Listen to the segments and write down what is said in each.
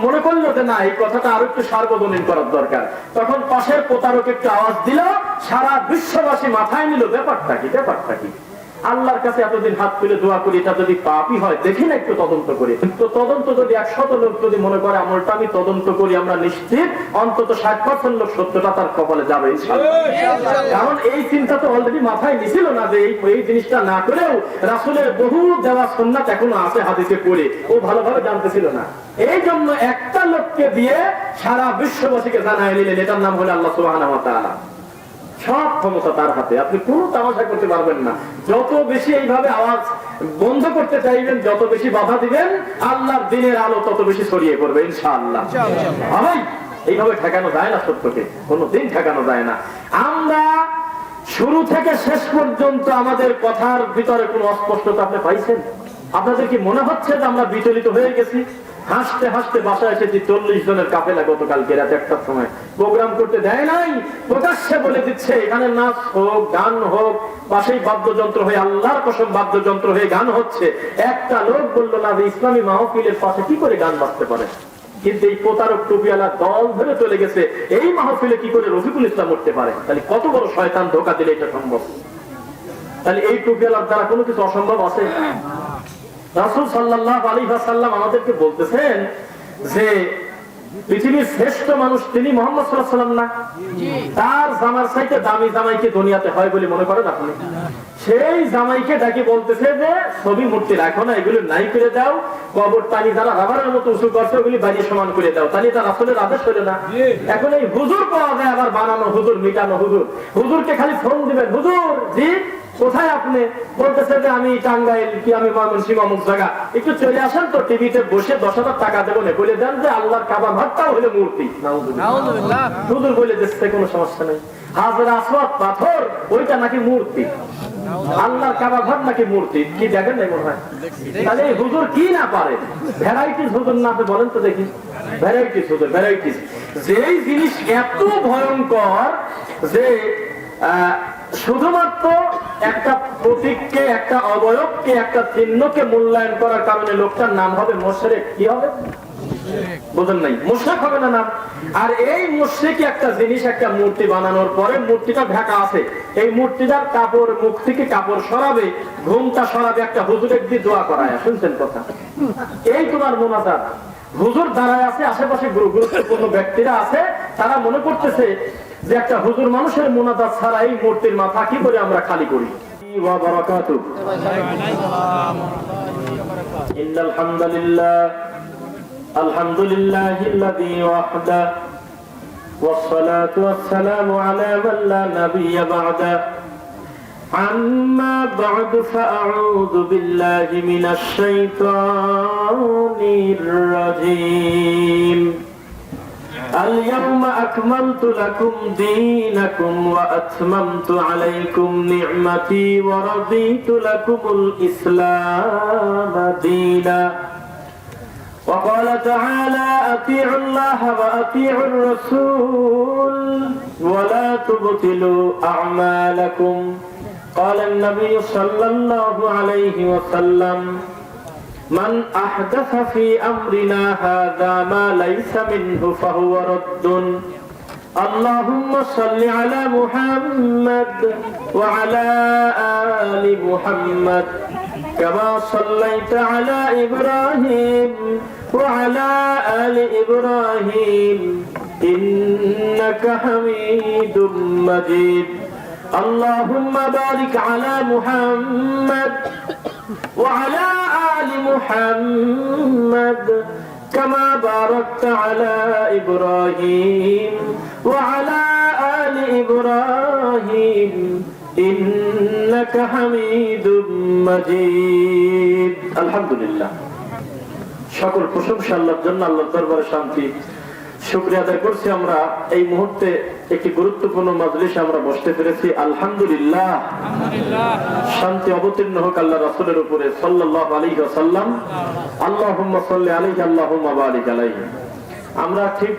মনে করলো যে না, এই কথাটা আরো একটু সার্বজনীন করার দরকার। তখন পাশের প্রতারক একটু আওয়াজ দিল, সারা বিশ্ববাসী মাথায় নিল ব্যাপারটা কি, ব্যাপারটা কি। আল্লাহর কাছে এতদিন হাত তুলে দোয়া করি, এটা যদি পাপই হয় দেখি না একটু তদন্ত করি। তো তদন্ত যদি 100 লোক যদি মনে করে আমলটা আমি তদন্ত করি, আমরা নিশ্চিত অন্তত 60% লোক সত্যটা তার কপালে যাবে ইনশাআল্লাহ। কারণ এই চিন্তা তো অলরেডি মাথায় নিছিল না যে এই জিনিসটা না করেও রাসূলের বহু দেওয়া সুন্নাত এখনো আছে হাদিসে পড়ে, ও ভালোভাবে জানতেছিল না। এই জন্য একটা লোককে দিয়ে সারা বিশ্ববাসীকে জানায় নিলেন, এটার নাম হলো আল্লাহ সুবহানাহু ওয়া তাআলা। সব ক্ষমতা তার হাতে, আপনি কোনো তামাশা করতে পারবেন না। যত বেশি এইভাবে আওয়াজ বন্ধ করতে চাইবেন, যত বেশি বাধা দিবেন, আল্লাহর দিনের আলো তত বেশি ছড়িয়ে পড়বে ইনশাআল্লাহ। ভাই এইভাবে ঠেকানো যায় না, সত্যকে কোনোদিন ঠেকানো যায় না। আমরা শুরু থেকে শেষ পর্যন্ত আমাদের কথার ভিতরে কোনো অস্পষ্টতা আপনি পাইছেন? আপনাদের কি মনে হচ্ছে যে আমরা বিচলিত হয়ে গেছি? হাসতে হাসতে বাসায় এসেছি, 40 জনের কাফেলা গতকালকে রাত 1টার সময় প্রোগ্রাম করতে দেয় নাই, প্রকাশ্যে বলে দিচ্ছে এখানে নাচ হোক, গান হোক, পাশেই বাদ্যযন্ত্র হয়ে, আল্লাহর কসম বাদ্যযন্ত্র হয়ে গান হচ্ছে। একটা লোক বললো না যে ইসলামী মাহফিলের পাশে কি করে গান বাজতে পারে। কিন্তু এই প্রতারক টুপিওয়ালা দল ধরে চলে গেছে, এই মাহফিলে কি করে রফিকুল ইসলাম উঠতে পারে। তাহলে কত বড় শয়তান ধোঁকা দিলে এটা সম্ভব? তাহলে এই টুপিওয়ালার দ্বারা কোনো কিছু অসম্ভব আছে? রাসূল সাল্লাল্লাহু আলাইহি ওয়াসাল্লাম আমাদেরকে বলতেছেন যে পৃথিবীর শ্রেষ্ঠ মানুষ তিনি মুহাম্মদ সাল্লাল্লাহু আলাইহি ওয়াসাল্লাম না? তার জামার চাইতে দামি জামাইকে দুনিয়াতে হয় বলে মনে করেন আপনি? সেই জামাইকে ডাকি বলতেছে যে ছবি মূর্তি রাখো না, এগুলো নাই করে দাও, কবর টানি যারা রাবারের মতো উঁচু করছে ওগুলি বাড়িয়ে সমান করে দাও। তাহলে এটা রাসূলের আদেশ হলো না? এখন এই হুজুর পাওয়া যায়, আবার বানানো হুজুর, মিটানো হুজুর। হুজুরকে খালি ফোন দিবেন, হুজুর জি কোথায় আপনি? বলতেছে যে আমি টাঙ্গাইল কি আমি ময়মনসিংহ অমুক জায়গা, একটু চলে আসেন তো, টিভিতে বসে 10,000 টাকা দেবো না, বলে দেন যে আল্লাহর কাবা ঘরটাও হলো মূর্তি। নাউযুবিল্লাহ। হুজুর বলে দিচ্ছে কোনো সমস্যা নেই, হাজরা আসওয়াদ পাথর ওইটা নাকি মূর্তি, আল্লাহর কাবা ঘর নাকি মূর্তি। কি দেখেন নাই মনে হয়? তাহলে হুজুর কি না পারে? ভ্যারাইটিস হুজুর না আপনি বলেন তো দেখি, ভ্যারাইটিস হুজুর, ভ্যারাইটিস। যেই জিনিস এত ভয়ঙ্কর যে শুধুমাত্র একটা প্রতীককে, একটা অবয়বকে, একটা চিহ্নকে মূল্যায়ন করার কারণে লোকটার নাম হবে মুশরিক। কি হবে বুঝেন নাই? মুশরিক হবে না নাম। আর এই মুশরিক একটা জিনিস, একটা মূর্তি বানানোর পরে মূর্তিটা ঢাকা আছে, এই মূর্তিটার কাপড়, মুখ থেকে কাপড় সরাবে, ঘুমটা সরাবে, একটা হুজুরের দিয়ে দোয়া করায়। শুনছেন কথা? এই তোমার মুনাজাত। হুজুর দাঁড়ায় আছে, আশেপাশে গুরুত্বপূর্ণ ব্যক্তিরা আছে, তারা মনে করতেছে যে একটা হুজুর মানুষের মুনাজাত ছাড়া এই মূর্তির মাথা কি করে আমরা খালি করি। ওয়া বারাকাতুহু। ইন্নাল হামদুলিল্লাহ, আলহামদুলিল্লাহিল্লাযী ওয়াহদা, ওয়াস সালাতু ওয়াস সালামু আলা মান লা নাবিয়্যা বা'দা। আম্মা বা'দু ফাআউযু বিল্লাহি মিনাশ শাইতানির রাজীম। اليوم أكملت لكم دينكم وأتممت عليكم نعمتي ورضيت لكم الإسلام دينا. وقال تعالى أطيعوا الله وأطيعوا الرسول ولا تبطلوا أعمالكم. قال النبي صلى الله عليه وسلم من أحدث في أمرنا هذا ما ليس منه فهو رد. اللهم صل على محمد وعلى آل محمد كما صليت على إبراهيم وعلى آل إبراهيم إنك حميد مجيد. اللهم بارك على محمد وعلى آل محمد كما باركت على إبراهيم وعلى آل إبراهيم إنك حميد مجيد. الحمد لله. সকল প্রশংসা আল্লাহর জন্য, আল্লাহর দরবারে শান্তি শুকরিয়া আদায় করছি। আমরা এই মুহূর্তে একটি গুরুত্বপূর্ণ মাজলিসে আমরা বসতে পেরেছি, আলহামদুলিল্লাহ। শান্তি অবতীর্ণ হোক আল্লাহ রাসূলের উপরে সাল্লাল্লাহু আলাইহি ওয়াসাল্লাম। আল্লাহুম্মা সাল্লি আলাইহি আল্লাহুম্মা বারিক আলাইহি। আমরা ঠিক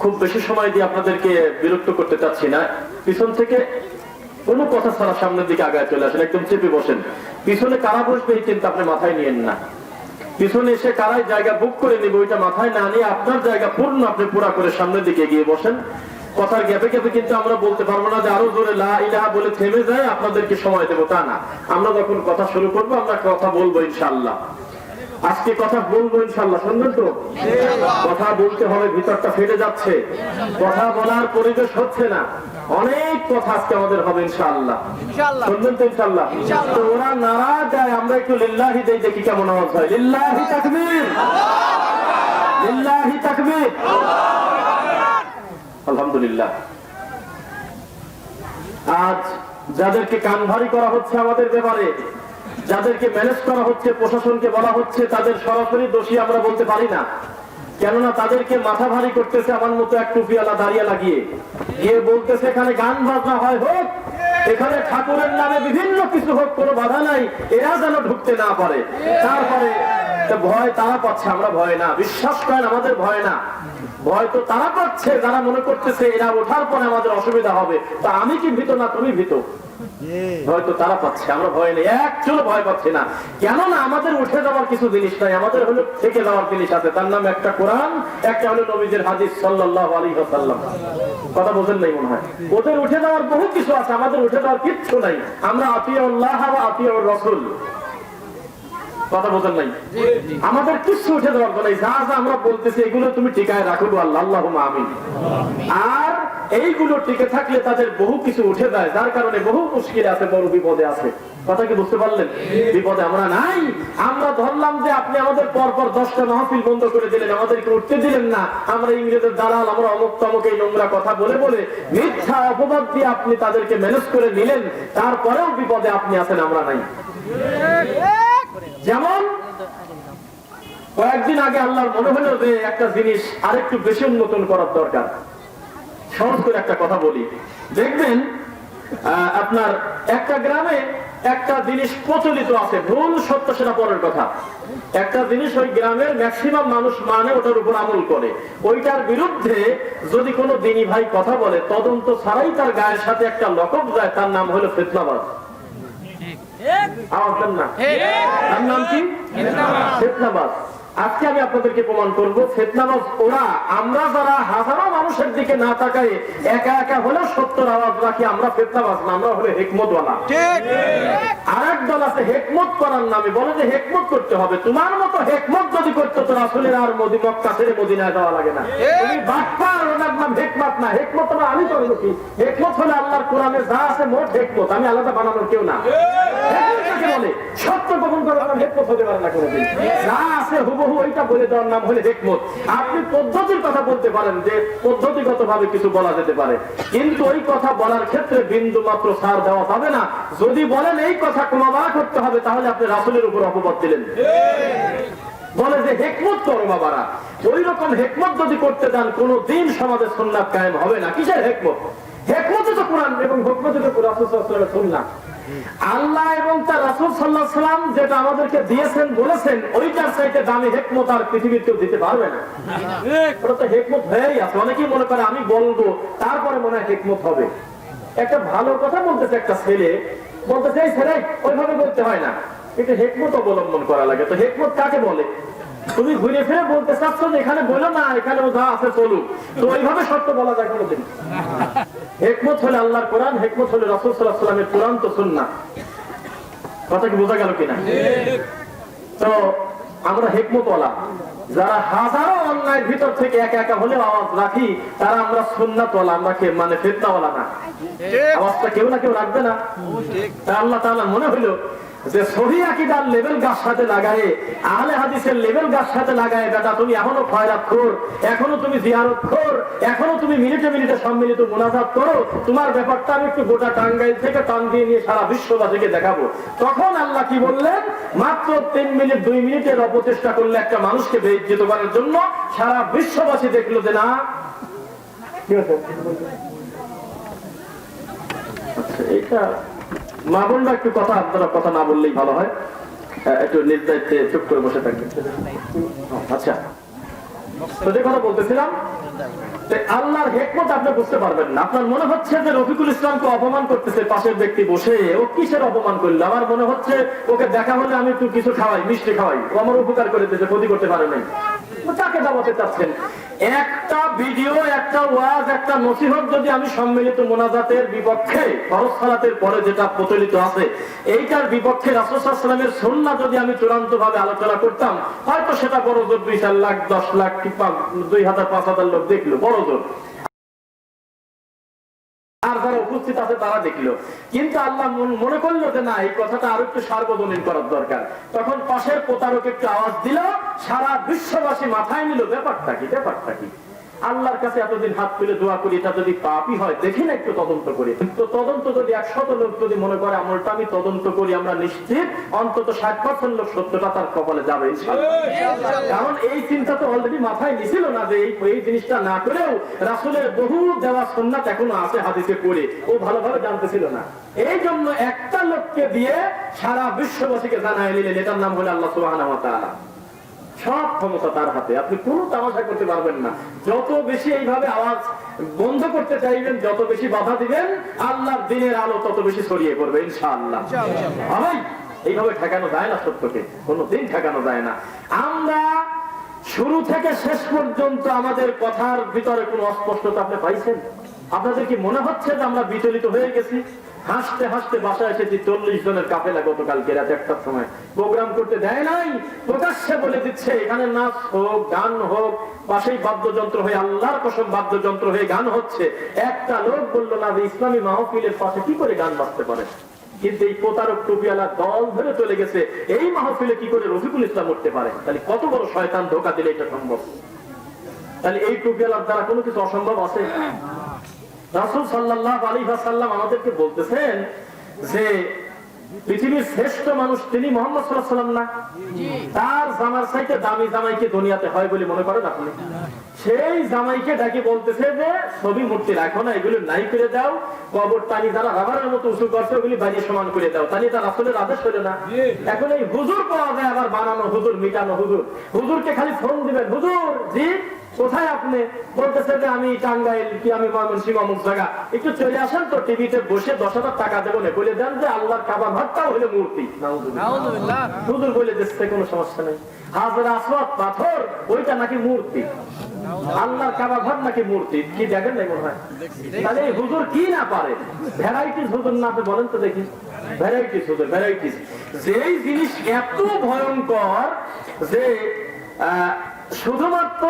খুব বেশি সময় দিয়ে আপনাদেরকে বিরক্ত করতে চাচ্ছি না। পিছন থেকে কোনো কথা ছাড়া সামনের দিকে আগায় চলে আসেন, একদম চেপে বসেন। পিছনে কারা বসবে এই চিন্তা আপনি মাথায় নিয়েন না। পিছনে এসে কারাই জায়গা বুক করে নেবে ওইটা মাথায় না নিয়ে আপনার জায়গা পূর্ণ আপনি পুরা করে সামনের দিকে গিয়ে বসেন। কথার গ্যাপে গ্যাপে কিন্তু আমরা বলতে পারবো না যে আরো জোরে লা ইলাহা বলে থেমে যায়, আপনাদেরকে সময় দেবো, তা না। আমরা যখন কথা শুরু করবো আমরা কথা বলবো ইনশাআল্লাহ। আজকে কথা বলবো ইনশাআল্লাহ, শুনবেন তো? কথা বলতে হবে, ভিতরটা ফেটে যাচ্ছে, কথা বলার পরিবেশ হচ্ছে না, অনেক কথা আজকে আমাদের হবে ইনশাআল্লাহ, শুনবেন তো ইনশাআল্লাহ? তো ওরা নারাজ যায়, আমরা একটু লিল্লাহি দেই, দেখি কেমন আওয়াজ হয়। লিল্লাহি তাকবীর, লিল্লাহি তাকবীর। আলহামদুলিল্লাহ। আজ যাদেরকে কান ভারী করা হচ্ছে আমাদের ব্যাপারে, যাদেরকে ম্যানেজ করা হচ্ছে, প্রশাসনকে বলা হচ্ছে, তাদের সরাসরি দোষী আমরা বলতে পারি না, কেননা তাদেরকে মাথা ভারী করতেছে আমার মতো এক টুপিওয়ালা দাঁড়িয়ে লাগিয়ে, গিয়ে বলতেছে এখানে গান বাজনা হয় হোক, এখানে ঠাকুরের নামে বিভিন্ন কিছু হোক, কোনো বাধা নাই, এরা যেন ঢুকতে না পারে। তারপরে ভয় তারা পাচ্ছে, আমরা ভয় না, বিশ্বাস করেন আমাদের ভয় না, ভয় তো তারা পাচ্ছে যারা মনে করতেছে এরা ওঠার পরে আমাদের অসুবিধা হবে। তা আমি কি ভীত না তুমি ভীত? হয়তো তারা পাচ্ছে, আমরা ভয় নেই, একচুল ভয় পাচ্ছি না। কেননা আমাদের উঠে যাওয়ার কিছু জিনিস নাই, আমাদের হলো থেকে যাওয়ার জিনিস আছে, তার নাম একটা কোরআন, একটা হলো নবীজির হাদিস সাল্লাল্লাহু আলাইহি ওয়াসাল্লাম। কথা বোঝেন নাই মনে হয়? ওদের উঠে যাওয়ার বহু কিছু আছে, আমাদের উঠে যাওয়ার কিচ্ছু নাই। আমরা আতিউল্লাহ ওয়া আতিউর রাসূল, কথা বোঝেন নাই? আমাদের কিছু উঠে যাওয়ার নাই, যা যা আমরা বলতেছি এগুলো তুমি টিকায় রাখো আল্লাহ, আল্লাহুম্মা আমিন। আর এইগুলো টিকে থাকলে তাদের বহু কিছু উঠে যায়, যার কারণে বহু মুশকিল আছে, বড় বিপদে আছে। কথা কি বুঝতে পারলেন? বিপদে আমরা নাই। আমরা ধরলাম যে আপনি আমাদের পরপর 10টা মাহফিল বন্ধ করে দিলেন, আমাদেরকে উঠতে দিলেন না, আমরা ইংরেজের দালাল, আমরা অমুক তমুক এই নোংরা কথা বলে বলে মিথ্যা অপবাদ দিয়ে আপনি তাদেরকে ম্যানেজ করে নিলেন, তারপরেও বিপদে আপনি আছেন, আমরা নাই। যেমন কয়েকদিন আগে আল্লাহর মনে হলো যে একটা জিনিস আরেকটু বেশি উন্নতন করার দরকার। সহজ করে একটা কথা বলি, দেখবেন আপনার একটা গ্রামে একটা জিনিস প্রচলিত আছে, ভুল সত্য সেটা পরের কথা, একটা জিনিস ওই গ্রামের ম্যাক্সিমাম মানুষ মানে ওটার উপর আমল করে, ওইটার বিরুদ্ধে যদি কোনো দিনী ভাই কথা বলে, তদন্ত ছাড়াই তার গায়ের সাথে একটা লকব যায়, তার নাম হলো ফিতনাবাজ। তার নাম কি? ফিতনাবাজ। আজকে আমি আপনাদেরকে প্রমাণ করবো ফিতনাবাজ ওরা। আমরা যারা হাজারো মানুষের দিকে না তাকাই একা একা হলেও সত্যের আওয়াজ রাখি, আমরা ফিতনাবাজ না, আমরা হলে হিকমতওয়ালা। আরেক দল আছে হেকমত করার নামে বলে যে হেকমত করতে হবে। তোমার মতো হেকমত যদি করতে তো রাসূলের আর মক্কা ছেড়ে মদিনায় যাওয়া লাগে না। তুমি বাটপার, ওনার নাম হেকমত না। হেকমত আমরা আমি করবো কি? হেকমত হলে আল্লাহর কোরআনে যা আছে মোট হেকমত, আমি আলাদা বানানোর কেউ না। বলে সত্য গোপন করার নাম হেকমত হতে পারে না কোনোদিন। যা আছে হুবহু ওইটা বলে দেওয়ার নাম হলে হেকমত। আপনি পদ্ধতির কথা বলতে পারেন যে পদ্ধতিগত ভাবে কিছু বলা যেতে পারে, কিন্তু ওই কথা বলার ক্ষেত্রে বিন্দু মাত্র ছাড় দেওয়া যাবে না। যদি বলেন এই কথা ক্রমাবার করতে হবে, তাহলে আপনি রাসূলের উপর অপবাদ দিলেন। বলে যে হেকমত করো বাবারা, ওই রকম হেকমত যদি করতে চান কোনদিন সমাজে সুন্নাত কায়েম হবে না। কিসের হেকমত? হেকমত তো কোরআন এবং হুকমত তো রাসূল সাল্লাল্লাহু আলাইহি ওয়াসাল্লামের সুন্নাহ। আল্লাহ এবং তার রাসূল সাল্লাল্লাহু আলাইহি ওয়াসাল্লাম যেটা আমাদেরকে দিয়েছেন বলেছেন, ওইটার চাইতে দামি হেকমত আর পৃথিবীর কেউ দিতে পারবে না। ওটা তো হেকমত হয়েই আছে। অনেকেই মনে করে আমি বলবো তারপরে মনে হয় হেকমত হবে। একটা ভালো কথা বলতেছে একটা ছেলে, বলতেছে এই ছেলে ওইভাবে বলতে হয় না, কিন্তু হেকমত অবলম্বন করা লাগে। তো হেকমত কাকে বলে? তুমি ঘুরে ফিরে বলতে চাচ্ছ যে এখানে বলো না, এখানে যা আছে চলুক, তো ওইভাবে সত্য বলা যায় কোনোদিন? হেকমত হলে আল্লাহর কোরআন, হেকমত হলে রাসূল সাল্লাল্লাহু আলাইহি ওয়াসাল্লামের কোরআন তো সুন্নাহ। কথা কি বোঝা গেল কিনা? তো আমরা হেকমতওয়ালা যারা হাজারো অন্যায়ের ভিতর থেকে একা একা হলেও আওয়াজ রাখি, তারা আমরা সুন্নাতওয়ালা, আমরা কে মানে ফিতনাওয়ালা না। আওয়াজটা কেউ না কেউ রাখবে না। আল্লাহ তাআলা মনে হলো যে সহিহ আকীদার লেভেল গাছ সাথে লাগায়, আহলে হাদিসের লেভেল গাছ সাথে লাগায়, বেটা তুমি এখনো খয়রাতখোর, এখনো তুমি জিয়ারতখোর, এখনো তুমি মিনিটে মিনিটে সম্মিলিত মুনাজাত করো, তোমার ব্যাপারটা আমি একটু গোটা টাঙ্গাইল থেকে টান দিয়ে নিয়ে সারা বিশ্ববাসীকে দেখাবো। তখন আল্লাহ কি বললেন? মাত্র 3 মিনিট 2 মিনিটের অপচেষ্টা করলে একটা মানুষকে বেইজ্জত করার জন্য সারা বিশ্ববাসী দেখলো যে না কি হচ্ছে। আচ্ছা, এটা মা বোনরা একটু কথা, আপনারা কথা না বললেই ভালো হয়, একটু নিজ দায়িত্বে চুপ করে বসে থাকবেন। আচ্ছা, তো যে কথা বলতেছিলাম, আল্লাহর হিকমত আপনি বুঝতে পারবেন না। আপনার মনে হচ্ছে যে রফিকুল ইসলামকে অপমান করতেছে পাশের ব্যক্তি বসে, ও কিসের অপমান করলো? আমার মনে হচ্ছে ওকে দেখা হলে আমি একটু কিছু খাওয়াই, মিষ্টি খাওয়াই, ও আমার উপকার করে দিতে, ক্ষতি করতে পারে নাই। তাকে দাবাতে চাচ্ছেন। একটা ভিডিও, একটা ওয়াজ, একটা নসিহত যদি আমি সম্মিলিত মোনাজাতের বিপক্ষে, ফরজ সালাতের পরে যেটা প্রচলিত আছে এইটার বিপক্ষে রাসূল সাল্লাল্লাহু আলাইহি ওয়াসাল্লামের সুন্নাহ যদি আমি চূড়ান্ত ভাবে আলোচনা করতাম, হয়তো সেটা বড় জোর 2-4 লাখ 10 লাখ কিংবা 2000-5000 লোক দেখলো, বড় জোর। আর যারা উপস্থিত আছে তারা দেখলো। কিন্তু আল্লাহ মনে করলো যে না, এই কথাটা আরো একটু সার্বজনীন করার দরকার। তখন পাশের প্রতারক একটু আওয়াজ দিল, সারা বিশ্ববাসী মাথায় নিল ব্যাপারটা কি, ব্যাপারটা কি। আল্লাহর কাছে এতদিন হাত তুলে দোয়া করি, এটা যদি পাপই হয় দেখি না একটু তদন্ত করি। তো তদন্ত যদি 100 লোক যদি মনে করে আমলটা আমি তদন্ত করি, আমরা নিশ্চিত অন্তত 60% লোক সত্যটা তার কপালে যাবে ইনশাআল্লাহ। কারণ এই চিন্তা তো অলরেডি মাথায় নিছিল না যে এই জিনিসটা না করেও রাসূলের বহু দেওয়া সুন্নাত এখনো আছে হাদিসে পড়ে, ও ভালোভাবে জানতেছিল না। এই জন্য একটা লোককে দিয়ে সারা বিশ্ববাসীকে জানায় নিলেন, এটার নাম হলো আল্লাহ সুবহানাহু ওয়া তাআলা। সব ক্ষমতা তার হাতে, আপনি কোনো তামাশা করতে পারবেন না। যত বেশি এইভাবে আওয়াজ বন্ধ করতে চাইবেন, যত বেশি বাধা দিবেন, আল্লাহর দ্বীনের আলো তত বেশি ছড়িয়ে পড়বে ইনশাআল্লাহ। ভাই, এইভাবে ঠেকানো যায় না, সত্যকে কোনোদিন ঠেকানো যায় না। আমরা শুরু থেকে শেষ পর্যন্ত আমাদের কথার ভিতরে কোনো অস্পষ্টতা আপনি পাইছেন? আপনাদের কি মনে হচ্ছে যে আমরা বিচলিত হয়ে গেছি? হাসতে হাসতে বাসায় এসেছি, 40 জনের কাফেলা গতকালকে রাত 1টার সময় প্রোগ্রাম করতে দেয় নাই, প্রকাশ্যে বলে দিচ্ছে এখানে নাচ হোক, গান হোক, পাশেই বাদ্যযন্ত্র হয়ে, আল্লাহর কসম বাদ্যযন্ত্র হয়ে গান হচ্ছে। একটা লোক বললো না যে ইসলামী মাহফিলের পাশে কি করে গান বাজতে পারে। কিন্তু এই প্রতারক টুপিওয়ালা দল ধরে চলে গেছে, এই মাহফিলে কি করে রফিকুল ইসলাম উঠতে পারে। তাহলে কত বড় শয়তান ধোঁকা দিলে এটা সম্ভব? তাহলে এই টুপিওয়ালার দ্বারা কোনো কিছু অসম্ভব আছে? রাসূল সাল্লাল্লাহু আলাইহি ওয়াসাল্লাম আমাদেরকে বলতেছেন যে পৃথিবীর শ্রেষ্ঠ মানুষ তিনি মুহাম্মদ সাল্লাল্লাহু আলাইহি ওয়াসাল্লাম না? তার জামার চাইতে দামি জামাইকে দুনিয়াতে হয় বলে মনে করেন আপনি? সেই জামাইকে ডাকি বলতেছে যে ছবি মূর্তি রাখো না, এগুলো নাই করে দাও, কবর টানি যারা রাবারের মতো উঁচু করছে ওগুলি বাড়ি সমান করে দাও। তাহলে তার রাসূলের আদেশ হলো না? এখন এই হুজুর পাওয়া যায়, আবার বানানো হুজুর, মিটানো হুজুর। হুজুরকে খালি ফোন দিবেন, হুজুর জি কোথায় আপনি? বলতেছে যে আমি টাঙ্গাইল, কি আমি ময়মনসিংহ অমুক জায়গা, একটু চলে আসেন তো, টিভিতে বসে 10,000 টাকা দেবো না, বলে দেন যে আল্লাহর কাবা ঘরটাও হলো মূর্তি। নাউযুবিল্লাহ। হুজুর বলে দিচ্ছে কোনো সমস্যা নেই, হাজরা আসওয়াদ পাথর ওইটা নাকি মূর্তি, আল্লাহর কাবা ঘর নাকি মূর্তি। কি দেখেন নাই মনে হয়? তাহলে হুজুর কি না পারে? ভ্যারাইটিস হুজুর না আপনি বলেন তো দেখি। ভ্যারাইটিস হুজুর, ভ্যারাইটিস। যেই জিনিস এত ভয়ঙ্কর যে শুধুমাত্র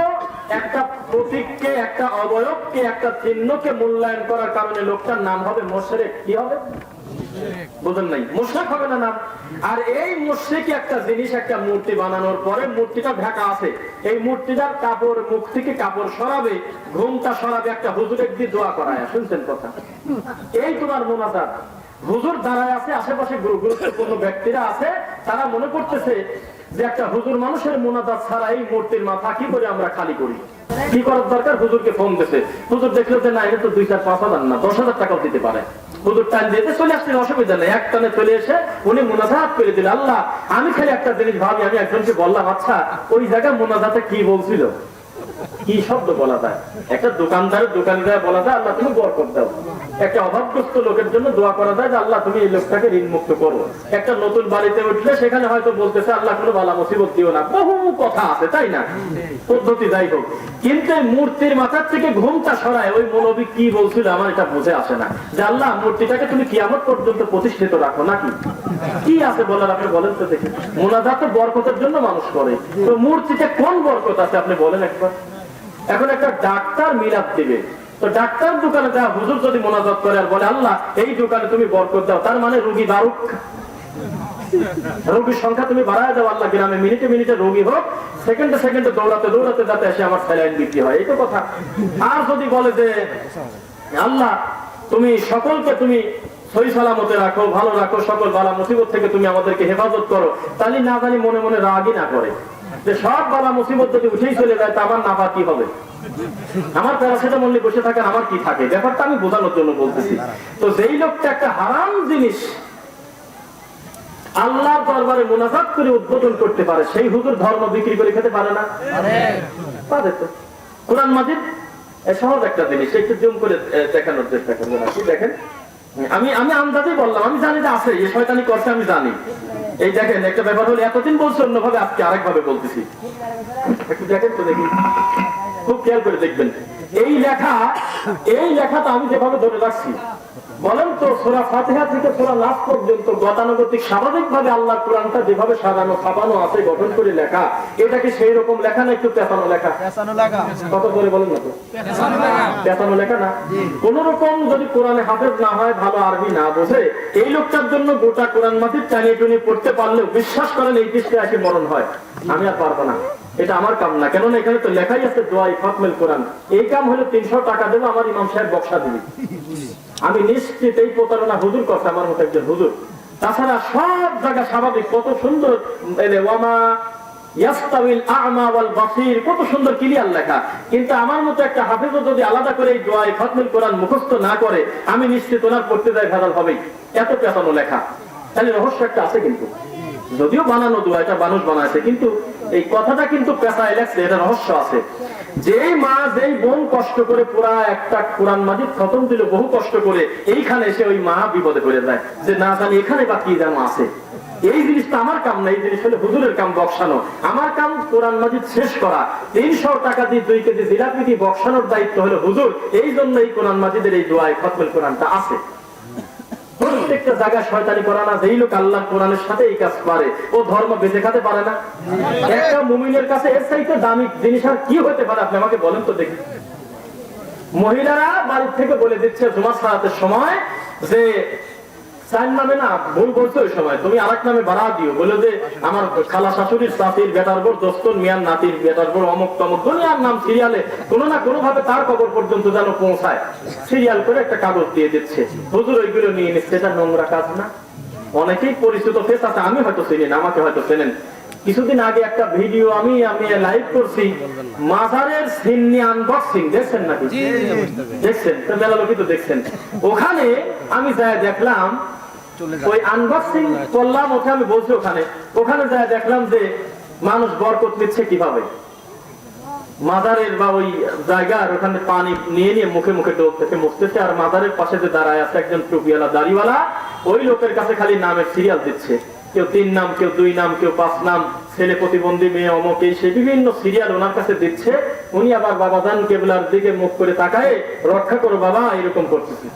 একটা প্রতীককে, একটা অবয়বকে, একটা চিহ্নকে মূল্যায়ন করার কারণে লোকটার নাম হবে মুশরিক। কি হবে বুঝেন নাই? মুশরিক হবে না নাম? আর এই মুশরিক একটা জিনিস, একটা মূর্তি বানানোর পরে মূর্তিটা ঢাকা আছে, এই মূর্তিটার কাপড়, মুখ থেকে কাপড় সরাবে, ঘুমটা সরাবে, একটা হুজুরের দিয়ে দোয়া করায়। শুনছেন কথা? এই তোমার মোনাজাত। হুজুর দাঁড়ায় আছে, আশেপাশে গুরুত্বপূর্ণ ব্যক্তিরা আছে, তারা মনে করতেছে যে একটা হুজুর মানুষের মোনাজাত ছাড়া এই মূর্তির মাথা কি করে আমরা খালি করি। কি করার দরকার? হুজুরকে ফোন দিতে। হুজুর দেখলো যে না, এটা তো 2-4-5,000 না, 10,000 টাকাও দিতে পারে। হুজুর টান দিতে চলে আসছেন, অসুবিধা নেই। এক টানে চলে এসে উনি মোনাজাত করে দিল। আল্লাহ, আমি খালি একটা জিনিস ভাবি, আমি একজনকে বললাম, আচ্ছা ওই জায়গায় মোনাজাতে কি বলছিল, কি শব্দ বলা যায়? একটা দোকানদারের দোকানিরা বলা যায় আল্লাহ তুমি বরকত দাও। একটা অভাবগ্রস্ত লোকের জন্য দোয়া করা যায় যে আল্লাহ তুমি এই লোকটাকে ঋণ মুক্ত করো। একটা নতুন বাড়িতে উঠলে সেখানে হয়তো বলতেছে আল্লাহ কোনো বালা মুসিবত দিও না। বহু কথা আছে, তাই না? পদ্ধতি যাই হোক, কিন্তু মূর্তির মাথার থেকে ঘুমটা সরায় ওই মৌলবী কি বলছিল আমার এটা বুঝে আসে না। যে আল্লাহ মূর্তিটাকে তুমি কিয়ামত পর্যন্ত প্রতিষ্ঠিত রাখো নাকি? কি আছে বলার আপনি বলেন তো দেখি। মোনাজাত বরকতের জন্য মানুষ করে, তো মূর্তিতে কোন বরকত আছে আপনি বলেন একবার। এখন একটা ডাক্তার মিলাদ দিবে, তো ডাক্তার দোকানে যা হুজুর যদি মোনাজাত করে আর বলে আল্লাহ এই দোকানে তুমি বরকত দাও, তার মানে রোগী বাড়ুক, রোগীর সংখ্যা তুমি বাড়ায় দাও, আল্লাহ গ্রামে মিনিটে মিনিটে রোগী হোক, সেকেন্ডে সেকেন্ডে দৌড়াতে দৌড়াতে যাতে এসে আমার স্যালাইন বিক্রি হয়, এই তো কথা। আর যদি বলে যে আল্লাহ তুমি সকলকে তুমি সহি সালামতে রাখো, ভালো রাখো, সকল বালা মুসিবত থেকে তুমি আমাদেরকে হেফাজত করো, তাহলে না জানি মনে মনে রাগই না করে যে সব বালা মুসিবত যদি উঠেই চলে যায় তা আমার নাফা কি হবে? আমার প্যারাসিটামল নিয়ে বসে থাকেন, আমার কি থাকে? ব্যাপারটা আমি বোঝানোর জন্য বলতেছি। তো যেই লোকটা একটা হারাম জিনিস আল্লাহর দরবারে মুনাজাত করে উদ্বোধন করতে পারে, সেই হুজুর ধর্ম বিক্রি করে খেতে পারে না? পারে তো। কোরআন মাজিদ সহজ একটা জিনিস, একটু জুম করে দেখানোর চেষ্টা করবেন। আপনি দেখেন, আমি আন্দাজে বললাম, আমি জানি যে আছে এই শয়তানি করছে, আমি জানি। এই দেখেন একটা ব্যাপার হলো, এতদিন বলছি অন্যভাবে, আজকে আরেক ভাবে বলতেছি। একটু দেখেন তো দেখি, খুব খেয়াল করে দেখবেন। এই লেখাটা আমি যেভাবে ধরে রাখছি, বলেন তো সূরা ফাতিহা থেকে সূরা নাস পর্যন্ত গতানুগতিক স্বাভাবিক ভাবে আল্লাহর কোরআনটা যেভাবে সাজানো ছাপানো আছে, গঠন করে লেখা, এটা কি সেই রকম লেখা না একটু পেছানো লেখা? কত করে বলেন না তো, পেছানো লেখা না? কোন রকম যদি কোরআনে হাফেজ না হয়, ভালো আরবি না বোঝে, এই লোকটার জন্য গোটা কোরআন মাজিদ টানিয়ে টুনিয়ে পড়তে পারলেও বিশ্বাস করেন এই পৃষ্ঠে আসে মরণ হয়। আমি আর পারবো না, এটা আমার কাম না। কেননা এখানে তো লেখাই আছে দোয়া ইফাতমেল কোরআন। এই কাম হলে 300 টাকা দেবো, আমার ইমাম সাহেব বক্সা দিবি। আমি নিশ্চিত এই প্রতারণা হুজুর কথা, আমার মতো একজন হুজুর। তাছাড়া সব জায়গা স্বাভাবিক, কত সুন্দর ওয়ামা ইয়াস্তাবিল আ'মা ওয়াল বাসীর, কত সুন্দর ক্লিয়ার লেখা। কিন্তু আমার মতো একটা হাফেজও যদি আলাদা করে এই দোয়া ইফাতমেল কোরআন মুখস্থ না করে, আমি নিশ্চিত ওনার পড়তে যায় ভেজাল হবেই। এত পেছানো লেখা, তাহলে রহস্য একটা আছে। কিন্তু যদিও বানানো দোয়া, এটা মানুষ বানাইছে, কিন্তু এই কথাটা কিন্তু পেশায় লেখছে, এটা রহস্য আছে। যেই মা যেই বোন কষ্ট করে পুরা একটা কোরআন মাজিদ খতম দিল বহু কষ্ট করে, এইখানে এসে ওই মা বিপদে পড়ে যায় যে না জানি এখানে বা কি যেন আছে। এই জিনিসটা আমার কাম না, এই জিনিস হলো হুজুরের কাম বক্সানো। আমার কাম কোরআন মাজিদ শেষ করা। 300 টাকা দিয়ে 2 কেজি জিলাপি দিয়ে বক্সানোর দায়িত্ব হলো হুজুর। এই জন্য এই কোরআন মাজিদের এই দোয়ায় খতমের কোরআনটা আছে। প্রত্যেকটা জায়গায় শয়তানি করা না। যেই লোক আল্লাহ কোরআনের সাথে এই কাজ পারে, ও ধর্ম বেঁচে খেতে পারে না। একটা মুমিনের কাছে এর চাইতে দামি জিনিস আর কি হতে পারে? আপনি আমাকে বলেন তো দেখি। মহিলারা বাড়ির থেকে বলে দিচ্ছে জুমার সালাতের সময় যে চার নামে না ভুল বলছো, ওই সময় তুমি আরেক নামে বাড়া দিও, বলে যে আমার খালা শাশুড়ির চাচির বেটার বোর, দোস্তর মিয়ার নাতির বেটার বোর, অমুক তমুক দুনিয়ার নাম সিরিয়ালে কোনো না কোনো ভাবে তার কবর পর্যন্ত যেন পৌঁছায়, সিরিয়াল করে একটা কাগজ দিয়ে দিচ্ছে। হুজুর ওইগুলো নিয়ে নিচ্ছে। এটা নোংরা কাজ না? অনেকেই পরিচিত ফেস আছে, আমি হয়তো চিনি না, আমাকে হয়তো চেনেন। কিছুদিন আগে একটা ভিডিও আমি লাইভ করছি, মাজারের সিন্নি আনবক্সিং, দেখছেন নাকি? দেখছেন তো, মেলা লোকই তো দেখছেন। ওখানে আমি যাই দেখলাম, ওই আনবক্সিং করলাম, ওখানে আমি বলছি ওখানে যাই দেখলাম যে মানুষ বরকত নিচ্ছে কিভাবে। মাজারের বা ওই জায়গার ওখানে পানি নিয়ে নিয়ে মুখে মুখে ডোব থেকে মুছতেছে, আর মাজারের পাশে যে দাঁড়ায় আছে একজন টুপিওয়ালা দাড়িওয়ালা, ওই লোকের কাছে খালি নামের সিরিয়াল দিচ্ছে। কেউ 3 নাম, কেউ 2 নাম, কেউ 5 নাম, ছেলে প্রতিবন্ধী, মেয়ে অমুক, এই সে বিভিন্ন সিরিয়াল ওনার কাছে দিচ্ছে। উনি আবার বাবাজান কেবলার দিকে মুখ করে তাকায়, রক্ষা করো বাবা, এরকম করতেছে।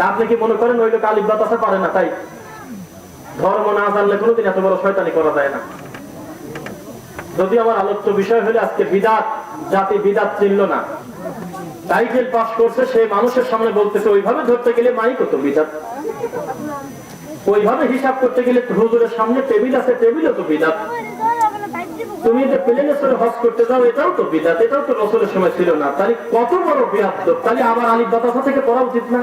আপনি কি মনে করেন ওই লোক আলিফ বাতাসা পারে না? তাই ধর্ম না জানলে কোনোদিন এত বড় শয়তানি করা যায় না। যদি আমার আলোচ্য বিষয় হলে আজকে বিদাত, জাতি বিদাত চিনল না, টাইটেল পাস করছে, সে মানুষের সামনে বলতেছে, ওইভাবে ধরতে গেলে মাইক হতো বিদাত, ওইভাবে হিসাব করতে গেলে হুজুরের সামনে টেবিল আছে, টেবিলও তো বিদাত। তুমি যে প্লেনে চড়ে হজ করতে যাও, এটাও তো বিদাত, এটাও তো রসুলের সময় ছিল না। তাহলে কত বড় বিদাত! তাহলে আবার আলিফ বাতাসা থেকে পড়া উচিত না?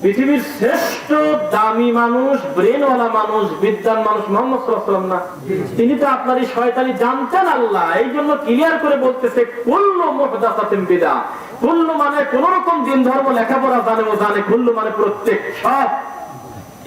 পৃথিবীর শ্রেষ্ঠ দামি মানুষ, ব্রেনওয়ালা মানুষ, বিদ্যান মানুষ মুহাম্মদ সাল্লাল্লাহু আলাইহি ওয়াসাল্লাম না? তিনি তো আপনার এই শয়তানি জানতেন আল্লাহ, এই জন্য ক্লিয়ার করে বলতেছে কুল্লু মুহদাসাতিন বিদআ। কুল্লু মানে কোন রকম দিন ধর্ম লেখাপড়া জানে ও জানে, কুল্লু মানে প্রত্যেক, সব।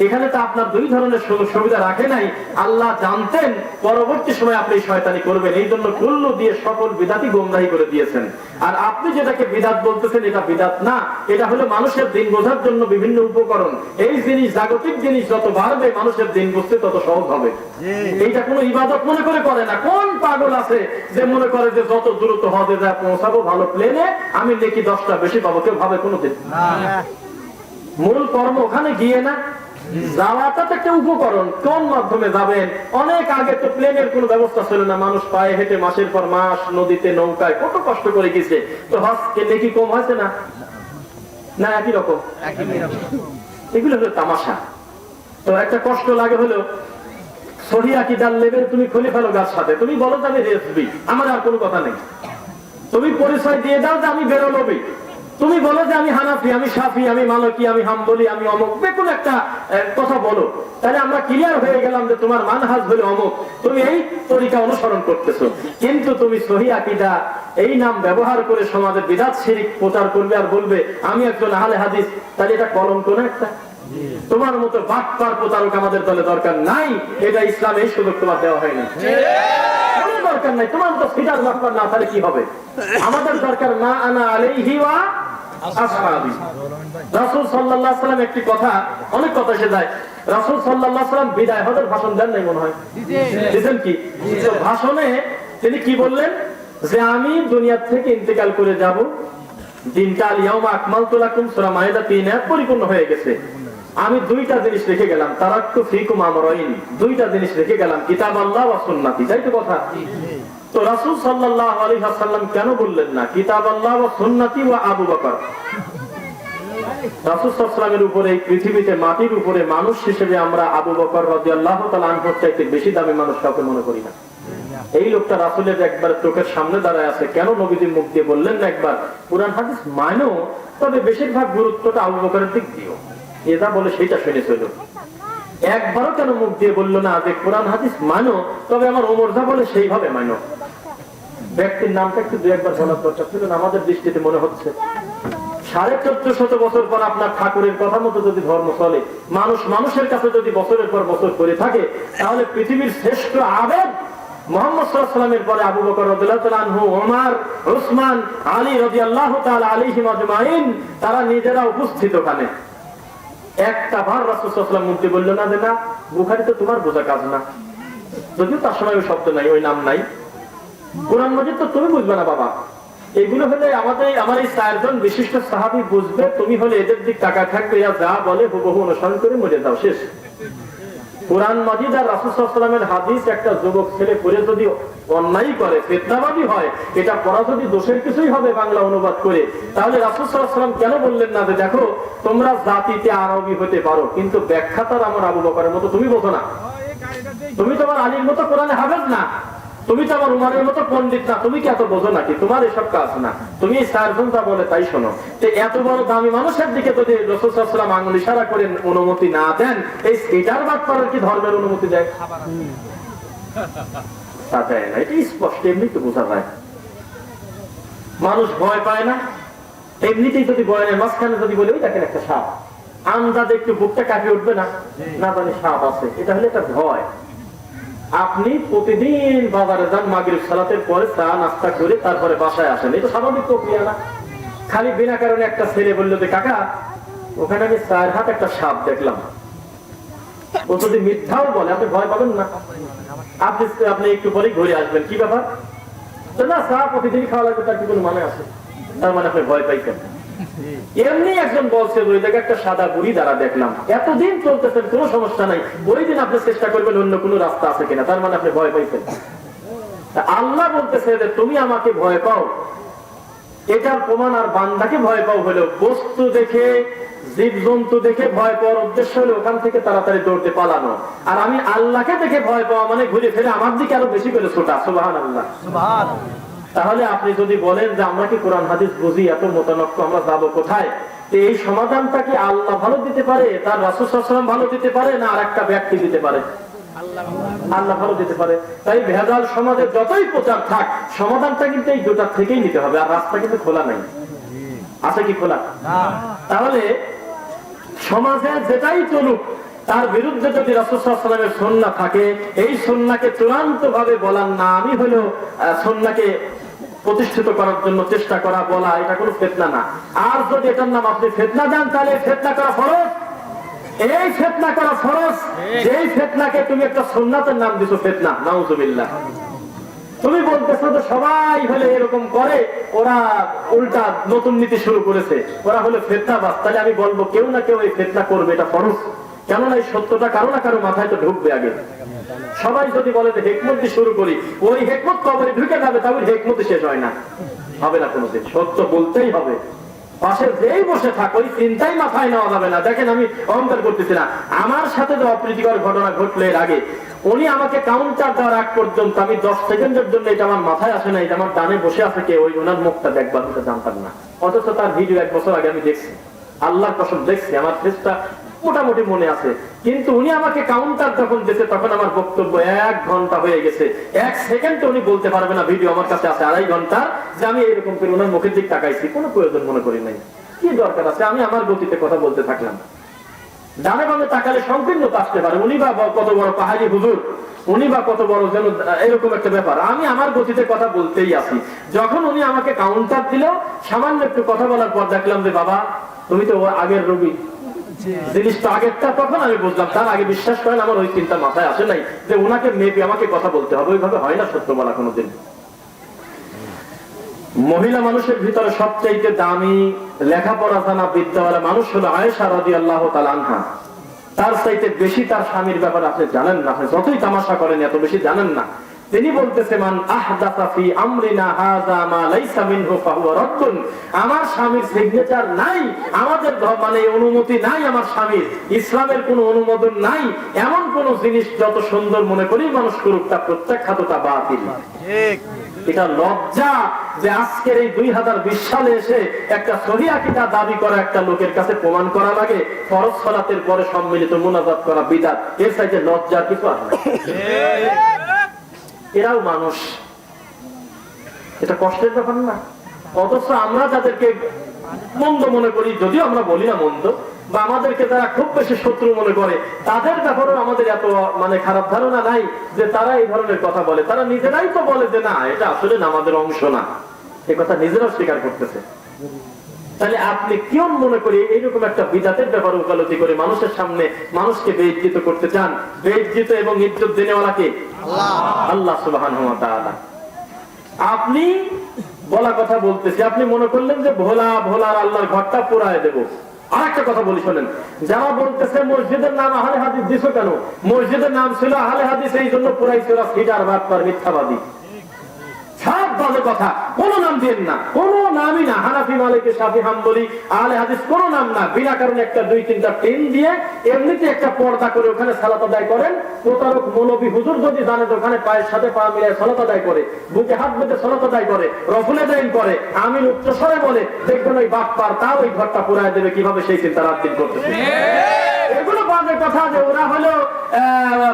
এখানে তো আপনার 2 ধরনের সুবিধা রাখে নাই। আল্লাহ জানতেন পরবর্তী সময় আপনি শয়তানি করবেন, এই জন্য কুল্লু দিয়ে সকল বিদাতই গোমরাহি করে দিয়েছেন। আর আপনি যেটাকে বিদাত বলতেছেন, এটা বিদাত না, এটা হলো মানুষের দিন বোঝার জন্য বিভিন্ন উপকরণ। এই জিনিস, জাগতিক জিনিস যত বাড়বে, মানুষের দিন বুঝতে তত সহজ হবে। এইটা কোনো ইবাদত মনে করে না। কোন পাগল আছে যে মনে করে যে যত দ্রুত হজে যায় পৌঁছাবো ভালো প্লেনে, আমি নাকি 10টা বেশি পাবো? কেউ ভাবে কোনোদিন? মূল কর্ম ওখানে গিয়ে না, যাওয়াটা তো একটা উপকরণ। কোন মাধ্যমে যাবেন? অনেক আগে তো প্লেনের কোনো ব্যবস্থা ছিল না, মানুষ পায়ে হেঁটে মাসের পর মাস নদীতে নৌকায় কত কষ্ট করে গেছে। তো হজকে দেখি কম হয়েছে না? না একই রকম। এগুলো হলো তামাশা। তো একটা কষ্ট লাগে হলো সহিহ আকীদার লেভেল তুমি খুলে ফেলো গাছ সাথে, তুমি বলো যে আমি রেসবি, আমার আর কোনো কথা নেই। তুমি পরিচয় দিয়ে দাও যে আমি বেরোলবি, তুমি বলো যে আমি হানাফি, আমি শাফি, আমি মালিকি, আমি হাম্বলি, আমি অমুক, বেকুল একটা কথা বলো, তাহলে আমরা ক্লিয়ার হয়ে গেলাম যে তোমার মানহাজ হলো অমুক, তুমি এই তরিকা অনুসরণ করতেছো। কিন্তু তুমি সহিহ আকীদা এই নাম ব্যবহার করে সমাজে বিদআত শিরক প্রচার করবে আর বলবে আমি একজন আহলে হাদিস, তাহলে এটা কলঙ্ক না একটা? তোমার মতো বাটপার প্রচারক আমাদের দলে দরকার নাই। এটা ইসলাম, এই সুযোগ তোমার দেওয়া হয়নি। দরকার দরকার নাই, তোমার তো ফিটার মাফার না তাহলে কি হবে? আমাদের দরকার মা আনা আলাইহি ওয়া আসহাবি। রাসূল সাল্লাল্লাহু আলাইহি ওয়াসাল্লাম একটি কথা, অনেক কথা এসে যায়, রাসূল সাল্লাল্লাহু আলাইহি ওয়াসাল্লাম বিদায় হজের ভাষণ দেন নাই মনে হয়, দিতেন কি? ভাষণে তিনি কি বললেন যে আমি দুনিয়া থেকে ইন্তেকাল করে যাব, দিনটা আল ইয়াউমা আকমালতু লাকুম সূরা মায়েদা 3 পরিপূর্ণ হয়ে গেছে। আমি দুইটা জিনিস রেখে গেলাম, তারাক্তু ফীকুম আমরাইন, দুইটা জিনিস রেখে গেলাম, কিতাবাল্লাহ ওয়া সুন্নতি। তাই তো কথা? তো রাসূল সাল্লাল্লাহু আলাইহি ওয়াসাল্লাম কেন বললেন না কিতাবাল্লাহ ওয়া সুন্নতি ওয়া আবু বকর? রাসূল সাল্লাল্লাহু আলাইহি ওয়াসাল্লামের উপরে, এই পৃথিবীতে মাটির উপরে মানুষ হিসেবে আমরা আবু বকর রাদিয়াল্লাহু তাআলা আনহুর চাইতে বেশি দামি মানুষ কাউকে মনে করি না। এই লোকটা রাসূলের একবার চোখের সামনে দাঁড়ায় আছে, কেন নবীজি মুখ দিয়ে বললেন না একবার কুরআন হাদিস মানো, তবে বেশিরভাগ গুরুত্বটা আবু বকরের দিক দিও, এটা বলে সেটা শুনে চলো। একবারও কেন মুখ দিয়ে বললো না যে কোরআন হাদিস মানো, তবে আমার ওমর যা বলে সেইভাবে মানো? ব্যক্তির নামটা একটু দু একবার বলার দরকার ছিল না? আমাদের দৃষ্টিতে মনে হচ্ছে 1450 বছর পর আপনার ঠাকুরের কথা মতো যদি ধর্ম চলে, মানুষ মানুষের কাছে যদি বছরের পর বছর করে থাকে, তাহলে পৃথিবীর শ্রেষ্ঠ আবেদ মুহাম্মদ সাল্লাল্লাহু আলাইহি ওয়াসাল্লামের পরে আবু বকর রাদিয়াল্লাহু তাআলা আনহু, ওমর, উসমান, আলী রাদিয়াল্লাহু তাআলা আলাইহিম আজমাইন, তারা নিজেরা উপস্থিত ওখানে। একটা বার রাসূল সাল্লাল্লাহু আলাইহি ওয়াসাল্লাম মুক্তি বলল না যে না, বুখারী তো তোমার বোঝা কাজ না, যদিও তার সময় ওই শব্দ নাই, ওই নাম নাই, কোরআন মাজিদ তো তুমি বুঝবে না বাবা, এগুলো হলে আমার এই 4 জন বিশিষ্ট সাহাবী বুঝবে, তুমি হলে এদের দিক টাকা থাকবে, যা বলে হুবহু অনুসরণ করে মরে যাও, শেষ। কোরআন মাজিদ আর রাসূল সাল্লাল্লাহু আলাইহি ওয়াসাল্লামের হাদিস একটা যুবক ছেলে পড়ে যদি অন্যায় করে, ফিতনাবাদী হয়, এটা পড়া যদি দোষের কিছুই হবে বাংলা অনুবাদ করে, তাহলে রাসূল সাল্লাল্লাহু আলাইহি ওয়াসাল্লাম কেন বললেন না যে দেখো তোমরা জাতিতে আরবি হতে পারো, কিন্তু ব্যাখ্যাতার আমার আবু বকরের মতো তুমি বোঝো না, তুমি তোমার আলীর মতো কোরআনে হাফেজ না, তুমি তো আমার উমারের মতো পণ্ডিত না, তুমি কি এত বোঝো নাকি? তোমার এসব কাজ না, তুমি এই 4 জন যা বলে তাই শোনো। তো এত বড় দামি মানুষের দিকে যদি রাসূল সাল্লাল্লাহু আলাইহি ওয়াসাল্লাম আঙ্গুল ইশারা করে অনুমতি না দেন, এই এটার বাদ পড়ার কি ধর্মের অনুমতি দেয়? তা দেয় না, এটা স্পষ্ট, এমনি তো বোঝা যায়। মানুষ ভয় পায় না, এমনিতেই যদি বয়ানের মাঝখানে যদি বলে ওই দেখেন একটা সাপ, আন্দাজে একটু বুকটা কাঁপিয়ে উঠবে না, না জানি সাপ আছে, এটা হলে একটা ভয়। আপনি প্রতিদিন বাজারে যান, মাগরিব সালাতের পরে চা নাস্তা করে তারপরে বাসায় আসেন, এটা স্বাভাবিক প্রক্রিয়া না? খালি বিনা কারণে একটা ছেলে বললো যে কাকা ওখানে আমি 4 হাত একটা সাপ দেখলাম, ও যদি মিথ্যাও বলে আপনি ভয় পাবেন না? আপনি একটু পরে ঘুরে আসবেন, কি ব্যাপার? না চা প্রতিদিন খাওয়া লাগবে, তার কি কোনো মানে আছে? তার মানে আপনি ভয় পাইছেন। এমনি একজন বলছে ওই জায়গায় একটা সাদা বুড়ি দ্বারা দেখলাম, এতদিন চলতেছেন কোনো সমস্যা নাই, ওই দিন আপনি চেষ্টা করবেন অন্য কোনো রাস্তা আছে কিনা, তার মানে আপনি ভয় পাইছেন। আল্লাহ বলতেছে যে তুমি আমাকে ভয় পাও, এটার প্রমাণ আর বান্দাকে ভয় পাও হলো বস্তু দেখে, জীব জন্তু দেখে ভয় পাওয়ার উদ্দেশ্য হলো ওখান থেকে তাড়াতাড়ি দৌড়তে পালানো, আর আমি আল্লাহকে দেখে ভয় পাওয়া মানে ঘুরে ফিরে আমার দিকে আরো বেশি করে ছোটা। সুবহানাল্লাহ, সুবহানাল্লাহ। তাহলে আপনি যদি বলেন যে আমরা কি কোরআন হাদিস বুঝি, এত মোতানক্ক, আমরা যাবো কোথায়? এই সমাধানটা কি আল্লাহ ভালো দিতে পারে, তার রাসূল সাল্লাল্লাহু আলাইহি ওয়াসাল্লাম ভালো দিতে পারে, না আর একটা ব্যক্তি দিতে পারে? আল্লাহ ভালো দিতে পারে। তাই ভেজাল সমাজে যতই প্রচার থাক, সমাধানটা কিন্তু এই দুটার থেকেই নিতে হবে, আর রাস্তা কিন্তু খোলা নাই। আছে কি খোলা? তাহলে সমাজে যেটাই চলুক, তার বিরুদ্ধে যদি রাসূল সাল্লাল্লাহু আলাইহি ওয়াসাল্লামের সুন্নাহ থাকে, এই সুন্নাহকে চূড়ান্ত ভাবে বলার নামই হলো সুন্নাহকে প্রতিষ্ঠিত করার জন্য চেষ্টা করা, বলা, এটা কোনো ফিতনা না। আর যদি এটার নাম আপনি ফিতনা দেন, তাহলে ফিতনা করা ফরজ। এই ফিতনা করা ফরজ, যেই ফিতনাকে তুমি একটা সুন্নাতের নাম দিছো ফিতনা, নাউজুবিল্লাহ। তুমি বলতেছো যে সবাই হলে এরকম করে, ওরা উল্টা নতুন নীতি শুরু করেছে, ওরা হলো ফিতনাবাজ, তাহলে আমি বলবো কেউ না কেউ এই ফিতনা করবে, এটা ফরজ। কেননা এই সত্যটা কারো না কারো মাথায় তো ঢুকবে আগে। সবাই যদি বলে যে হিকমত দিয়ে শুরু করি, ওই হিকমত কবরে ঢুকে যাবে, তাহলে হিকমতই শেষ হয় না, হবে না কোনোদিন। সত্য বলতেই হবে, পাশে যেই বসে থাক ওই চিন্তাই মাথায় নেওয়া যাবে না। দেখেন আমি অহংকার করতেছি না, আমার সাথে যে অপ্রীতিকর ঘটনা ঘটলো এর আগে, উনি আমাকে কাউন্টার দেওয়ার আগ পর্যন্ত আমি 10 সেকেন্ডের জন্য এটা আমার মাথায় আসে না, এটা আমার ডানে বসে আছে কে, ওই ওনার মুখটা দেখবো আমি জানতাম না, অথচ তার ভিডিও 1 বছর আগে আমি দেখছি, আল্লাহর কসম দেখছি, আমার ফেসটা মোটামুটি মনে আছে। কিন্তু উনি আমাকে কাউন্টার যখন দিয়েছে, তখন আমার বক্তব্য 1 ঘন্টা হয়ে গেছে, 1 সেকেন্ড উনি বলতে পারবে না, ভিডিও আমার কাছে আছে 2.5 ঘন্টা, যে আমি এরকম করে ওনার মুখের দিক তাকাইছি, কোনো প্রয়োজন মনে করি নাই। কি দরকার আছে? আমি আমার গতিতে কথা বলতে থাকলাম। ডানে বামে তাকালে সংকীর্ণতা আসতে পারে, উনি বা কত বড় পাহাড়ি হুজুর, উনি বা কত বড় যেন এরকম একটা ব্যাপার। আমি আমার গতিতে কথা বলতেই আছি। যখন উনি আমাকে কাউন্টার দিল, সামান্য একটু কথা বলার পর দেখলাম যে বাবা তুমি তো আগের রোগী, জিনিসটা আগেরটা, তখন আমি বুঝলাম। তার আগে বিশ্বাস করেন আমার ওই চিন্তা মাথায় আসে নাই যে ওনাকে মেপে আমাকে কথা বলতে হবে, ওইভাবে হয় না সত্য বলা কোনোদিন। মহিলা মানুষের ভিতরে সবচাইতে দামি লেখাপড়া জানা বিদ্যাওয়ালা মানুষ হলো আয়েশা রাদিয়াল্লাহু তাআলা আনহা। তার চাইতে বেশি তার স্বামীর ব্যাপারে আপনি জানেন না, আপনি যতই তামাশা করেন এত বেশি জানেন না। তিনি বলতেছে মান আহদাসা ফি আমরিনা হাযা মা লাইসা মিনহু ফাহুয়া রাদ্দুন। আমার স্বামীর সিগনেচার নাই, আমাদের মানে অনুমতি নাই, আমার স্বামীর ইসলামের কোনো অনুমোদন নাই, এমন কোন জিনিস যত সুন্দর মনে করি মানুষ করুক তা প্রত্যাখ্যাত, তা বাতিল। ঠিক, এটা লজ্জা যে আজকের এই 2020 সালে এসে একটা সহিহ আকীদা দাবি করা একটা লোকের কাছে প্রমাণ করা লাগে ফরজ সালাতের পরে সম্মিলিত মুনাজাত করা বিদআত। এর চাইতে লজ্জার কিছু আর নাই। এরাও মানুষ, এটা কষ্টের ব্যাপার না? অথচ আমরা যাদেরকে মন্দ মনে করি, যদিও আমরা বলি না মন্দ, বা আমাদেরকে যারা খুব বেশি শত্রু মনে করে, তাদের ব্যাপারেও আমাদের এত মানে খারাপ ধারণা নাই যে তারা এই ধরনের কথা বলে। তারা নিজেরাই তো বলে যে না এটা আসলে আমাদের অংশ না, এ কথা নিজেরাও স্বীকার করতেছে। তাহলে আপনি কেউ মনে করি এইরকম একটা বিদাতের ব্যাপারে ওকালতি করে মানুষের সামনে মানুষকে বেইজ্জিত করতে চান? বেইজ্জিত এবং ইজ্জত দেনেওয়ালা কে? আল্লাহ সুবহানাহু ওয়া তাআলা। আপনি বলা কথা বলতেছি, আপনি মনে করলেন যে ভোলার আল্লাহর ঘরটা পুরায় দেব। আরেকটা কথা বলি শোনেন, যারা বলতেছে মসজিদের নাম আহলে হাদিস দিছো কেন? মসজিদের নাম ছিল আহলে হাদিস, এই জন্য পুরাইছিল ফিডার বাটপার মিথ্যাবাদী। সব বাজে কথা, কোন নাম দিন না, কোন নামই না। হানাফি, মালিকি, শাফি, হাম্বলি, আহলে হাদিস কোন নাম না। বিনা কারণে একটা 2-3টা পেন দিয়ে এমনিতে একটা পর্দা করে ওখানে সালাত আদায় করেন। প্রতারক মৌলবী হুজুর যদি জানে তো ওখানে পায়ের সাথে পা মিলায় সালাত আদায় করে, বুকে হাত বেঁধে সালাত আদায় করে, রফুলে দাইন করে, আমিন উচ্চস্বরে বলে, দেখবেন ওই বাটপার তাও ওই ঘরটা পুরায় দেবে। কিভাবে সেই চিন্তা রাত দিন করতেছে? এগুলো বাজে কথা যে ওরা হলো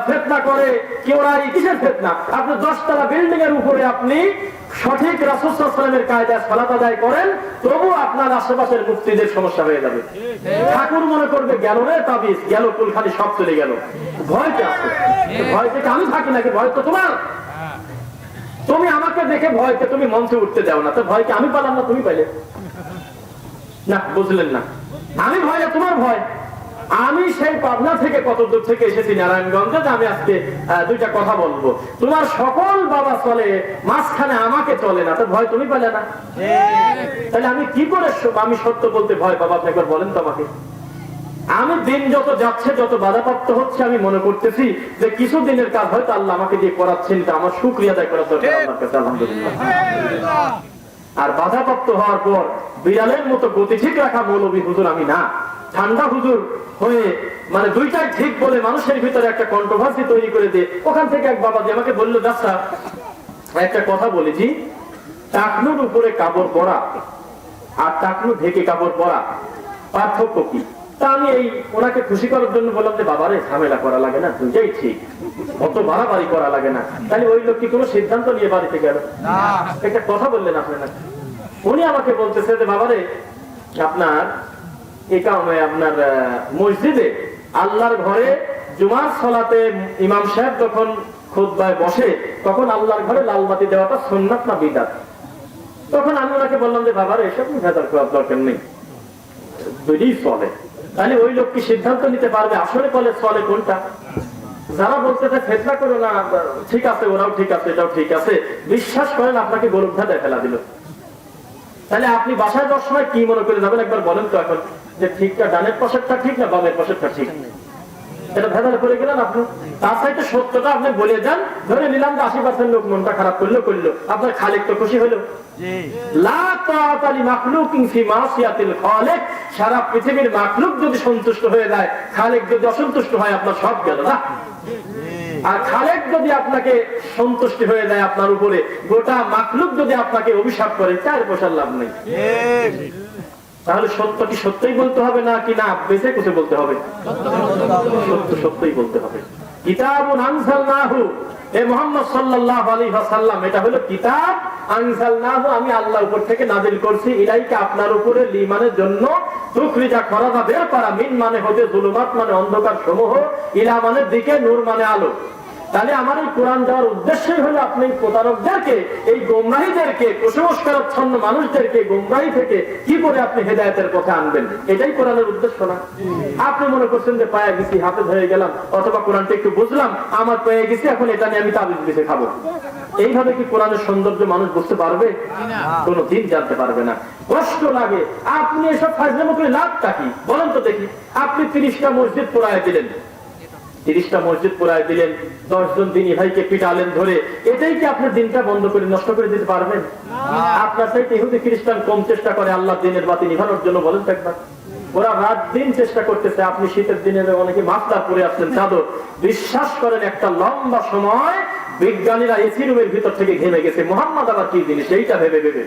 ফিতনা করে। কি ওরা কিসের ফিতনা? আপনি 10 তলা বিল্ডিং এর উপরে আপনি সঠিক রাসূল সাল্লাল্লাহু আলাইহি ওয়াসাল্লামের কায়দায় সালাত আদায় করেন, তবু আপনার আশেপাশের মুফতিদের সমস্যা হয়ে যাবে। ঠাকুর মনে করবে গেল রে তাবিজ, গেল কুলখানি, সব চলে গেল। ভয়তে আছে, ভয় থেকে আমি থাকি নাকি? ভয় তো তোমার। তুমি আমাকে দেখে ভয়তে তুমি মঞ্চে উঠতে দাও না, তো ভয়কে আমি পালাম না তুমি পাইলে না? বুঝলেন না? আমি ভয় না, তোমার ভয়। আমি সেই পাবনা থেকে কত দূর থেকে এসেছি নারায়ণগঞ্জে, আমি আজকে 2টা কথা বলবো। তোমার সকল বাবা চলে, মাঝখানে আমাকে চলে না, তো ভয় তুমি পেলে না? তাহলে আমি কি করে আমি সত্য বলতে ভয় পাবো? আপনি একবার বলেন তো আমাকে। আমি দিন যত যাচ্ছে, যত বাধাপ্রাপ্ত হচ্ছে, আমি মনে করতেছি যে কিছু দিনের কাজ হয়তো আল্লাহ আমাকে দিয়ে করাচ্ছেন, আমার শুকরিয়া আদায় করার দরকার আল্লাহর কাছে, আলহামদুলিল্লাহ। আর বাধাপ্রাপ্ত হওয়ার পর বিড়ালের মতো গতি ঠিক রাখা মৌলবী হুজুর আমি না। ঠান্ডা হুজুর হয়ে মানে 2টাই ঠিক বলে মানুষের ভিতরে একটা কন্ট্রোভার্সি তৈরি করে দিয়ে ওখান থেকে এক বাবাজি আমাকে বললো, দাদা একটা কথা বলেছি, টাকনুর উপরে কাপড় পরা আর টাকনু ঢেকে কাপড় পরা পার্থক্য কি? তা আমি এই ওনাকে খুশি করার জন্য বললাম যে বাবারে ঝামেলা করা লাগে না, 2টাই ঠিক, অত বাড়াবাড়ি করা লাগে না। তাহলে ওই লোক কি কোনো সিদ্ধান্ত নিয়ে বাড়িতে গেল? একটা কথা বললেন আপনি না? উনি আমাকে বলতেছে যে বাবারে আপনার আপনার মসজিদে আল্লাহর ঘরে জুমার সালাতে ইমাম সাহেব যখন খুতবায় বসে তখন আল্লাহর ঘরে লাল বাতি দেওয়াটা সুন্নাত না বিদআত? তখন আমি ওনাকে বললাম যে বাবার এসব ভেজাল করার দরকার নেই, 2ই চলে। তাহলে ওই লোক কি সিদ্ধান্ত নিতে পারবে আসলে বলে চলে কোনটা? যারা বলতেছে ফেতনা করো না, ঠিক আছে, ওরাও ঠিক আছে, এটাও ঠিক আছে, বিশ্বাস করেন আপনাকে গরুর ধাঁধায় ফেলা দিল। তাহলে আপনি বাসায় যাওয়ার সময় কি মনে করে যাবেন একবার বলেন তো এখন, যে ঠিকটা ডানের পাশেরটা ঠিক না বামের পাশেরটা ঠিক? এটা ভেজাল করে গেলেন আপনি। তার সাথে সত্যটা আপনি বলে যান, ধরে নিলাম যে 80% লোক মনটা খারাপ করলো, আপনার খালিক তো খুশি হলো। সারা পৃথিবীর মাখলুক যদি সন্তুষ্ট হয়ে যায়, খালিক যদি অসন্তুষ্ট হয়, আপনার সব গেল না। আর খালেক যদি আপনাকে সন্তুষ্টি হয়ে যায় আপনার উপরে, গোটা মাখলুক যদি আপনাকে অভিশাপ করে, 4 পয়সার লাভ নেই। তাহলে সত্য কি সত্যই বলতে হবে না কি না বেঁচে কুচে বলতে হবে? সত্য সত্যই বলতে হবে। কিতাবুন আনজালনাহু, এ মুহাম্মদ সাল্লাল্লাহু আলাইহি ওয়াসাল্লাম, এটা হলো কিতাব, আনজালনাহু, আমি আল্লাহ উপর থেকে নাযিল করছি, ইলাইকা, আপনার উপরে, লিমানের জন্য, তুখরিজা, খরাজা, বের করা, মিন মানে হতে, যুলুমাত মানে অন্ধকার সমূহ, ইলা মানে দিকে, নূর মানে আলো। তাহলে আমার এই কোরআন দেওয়ার উদ্দেশ্যই হলো আপনি প্রতারকদেরকে, এই গোমরাহীদেরকে, কুসংস্কারাচ্ছন্ন মানুষদেরকে গোমরাহী থেকে কি করে আপনি হেদায়েতের পথে আনবেন, এটাই কোরআনের উদ্দেশ্য না। আপনি মনে করছেন যে পায়ে গেছি, হাতে ধরে গেলাম, অথবা কোরআনটা একটু বুঝলাম, আমার পেয়ে গেছি, এখন এটা নিয়ে আমি তাবিজ দিতে খাবো। এইভাবে কি কোরআনের সৌন্দর্য মানুষ বুঝতে পারবে? কোনো দিন জানতে পারবে না। কষ্ট লাগে। আপনি এসব ফাজলামো করে লাভটা কি বলেন তো দেখি? আপনি 30টা মসজিদ পোড়ায় দিলেন, 30টা মসজিদ পোড়ায় দিলেন, 10 জন দিনী ভাইকে পিটালেন ধরে, এটাই কি আপনি দিনটা বন্ধ করে নষ্ট করে দিতে পারবেন? আপনার চাইতে ইহুদি খ্রিস্টান কম চেষ্টা করে আল্লাহ দিনের বাতি নিভানোর জন্য, বলেন তো একবার। ওরা রাত দিন চেষ্টা করতেছে, আপনি শীতের দিনে অনেকে মাফলার পরে আসছেন, চাদর, বিশ্বাস করেন একটা লম্বা সময় বিজ্ঞানীরা এসি রুমের ভিতর থেকে ঘেমে গেছে। মোহাম্মদ আবার কি জিনিস এইটা ভেবে ভেবে।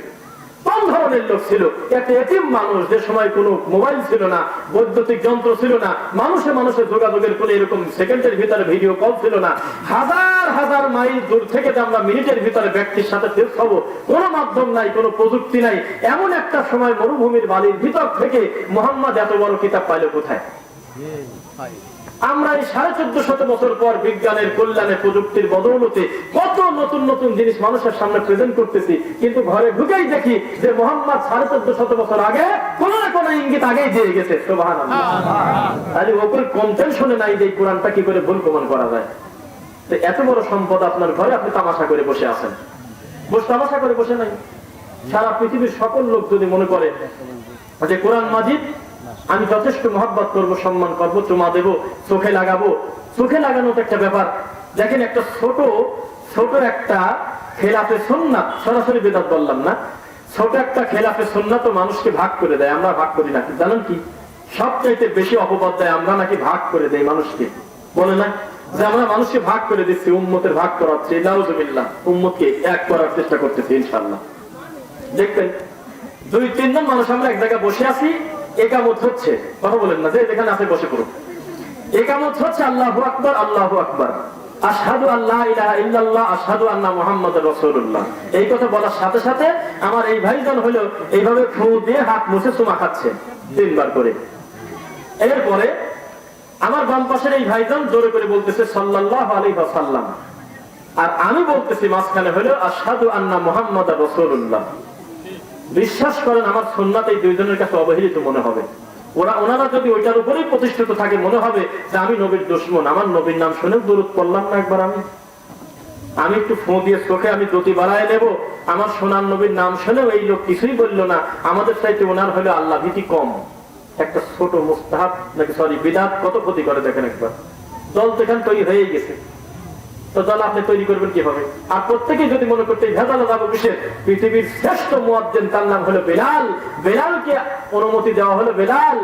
কোন ধরনের লোক ছিল? একটা এতিম মানুষ, যে সময় কোনো মোবাইল ছিল না, বৈদ্যুতিক যন্ত্র ছিল না, মানুষে মানুষের যোগাযোগের কোনো এরকম সেকেন্ডের ভিতরে ভিডিও কল ছিল না, হাজার হাজার মাইল দূর থেকে আমরা মিনিটের ভিতরে ব্যক্তির সাথে শেষ হবো, কোনো মাধ্যম নাই, কোনো প্রযুক্তি নাই, এমন একটা সময় মরুভূমির বালির ভিতর থেকে মোহাম্মদ এত বড় কিতাব পাইল কোথায়? আমরা এই 1450 বছর পর বিজ্ঞানের কল্যাণে, প্রযুক্তির বদৌলতে কত নতুন নতুন জিনিস মানুষের সামনে প্রেজেন্ট করতেছি, কিন্তু ঘরে ঢুকেই দেখি যে মোহাম্মদ 1450 বছর আগে কোন না কোন ইঙ্গিত আগেই দিয়ে গেছে। সুবহানাল্লাহ। তাহলে ওপরে কনটেনশনে নাই যে কোরআনটা কি করে ভুল প্রমাণ করা যায়। তো এত বড় সম্পদ আপনার ঘরে, আপনি তামাশা করে বসে আছেন। তামাশা করে বসে নাই। সারা পৃথিবীর সকল লোক যদি মনে করে যে কোরআন মাজিদ আমি যথেষ্ট মহব্বত করবো, সম্মান করবো, চুমা দেবো, চোখে লাগাবো, চোখে লাগানো তো একটা ব্যাপার। দেখেন একটা ছোট একটা খেলাফে সুন্নাত, সরাসরি বিদআত বললাম না, ছোট একটা খেলাফে সুন্নাত মানুষকে ভাগ করে দেয়। আমরা ভাগ করি না, জানেন কি? সবচাইতে বেশি অপবাদ দেয় আমরা নাকি ভাগ করে দেয় মানুষকে। বলে না যে আমরা মানুষকে ভাগ করে দিচ্ছি, উম্মতের ভাগ করাচ্ছি, নাউজুবিল্লাহ, উম্মতকে এক করার চেষ্টা করতেছি। ইনশাআল্লাহ দেখবেন 2-3 জন মানুষ আমরা এক জায়গায় বসে আছি, একামত হচ্ছে, কথা বলেন না, যে যেখানে আছে বসে পড়ুন, একামত হচ্ছে আল্লাহু আকবার, আল্লাহু আকবার, আশহাদু আল্লা ইলাহা ইল্লাল্লাহ, আশহাদু আন্না মুহাম্মাদুর রাসূলুল্লাহ। এই কথা বলার সাথে সাথে আমার এই ভাইজন হলো এইভাবে ফু দিয়ে হাত মুছে চুমা খাচ্ছে 3 বার করে। এরপরে আমার বাম পাশের এই ভাইজন জোরে করে বলতেছে সাল্লাল্লাহু আলাইহি ওয়াসাল্লাম, আর আমি বলতেছি মাঝখানে হলো আশহাদু আন্না মুহাম্মাদুর রাসূলুল্লাহ। বিশ্বাস করেন আমার সুন্নাত এই দুইজনের কাছে অবহেলিত মনে হবে। ওনারা যদি ওইটার উপরেই প্রতিষ্ঠিত থাকে, মনে হবে যে আমি নবীর দুশমন। আমার নবীর নাম শুনেও দরুদ পড়লাম না একবার, আমি একটু ফোঁ দিয়ে চোখে আমি গতি বাড়ায় নেব, আমার সোনার নবীর নাম শুনেও এই লোক কিছুই বললো না। আমাদের চাইতে ওনার হলো আল্লাহ ভীতি কম। একটা ছোট মুস্তাহাব নাকি বিদআত কত ক্ষতি করে দেখেন একবার। দল তো এখানে তৈরি হয়েই গেছে, তো দল আপনি তৈরি করবেন কিভাবে? আর প্রত্যেকে যদি মনে করতে ভেজাল যাবো বিশেষ, পৃথিবীর শ্রেষ্ঠ মুয়াজ্জিন তার নাম হলো বেলাল, বেলালকে অনুমতি দেওয়া হলো, বেলাল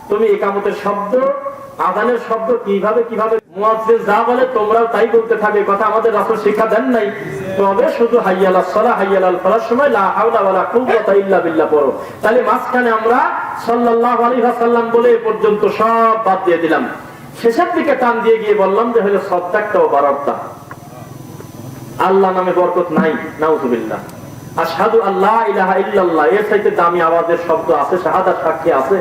তুমি ইকামতের শব্দ, আযানের শব্দ কিভাবে মুয়াজ্জিন যা বলে তোমরাও তাই বলতে থাকবে। কথা আমাদের রাসূল শিক্ষা দেন নাই? তবে শুধু হাইয়া আলাস সালাহ, হাইয়া আলাল ফালাহ সময় লা হাওলা ওয়ালা কুওয়াতা ইল্লা বিল্লাহ পড়ো। তাহলে মাঝখানে আমরা সাল্লাল্লাহু আলাইহি ওয়াসাল্লাম বলে এ পর্যন্ত সব বাদ দিয়ে দিলাম। শেষের দিকে টান দিয়ে গিয়ে বললাম যে হলো সদ্দাকটাও বারাতটা, আল্লাহ নামে বরকত নাই, নাউজুবিল্লাহ। আশহাদু আল্লা ইলাহা ইল্লাল্লাহ, এর চাইতে দামি আওয়াজের শব্দ আছে, শাহাদাত সাক্ষী আছে?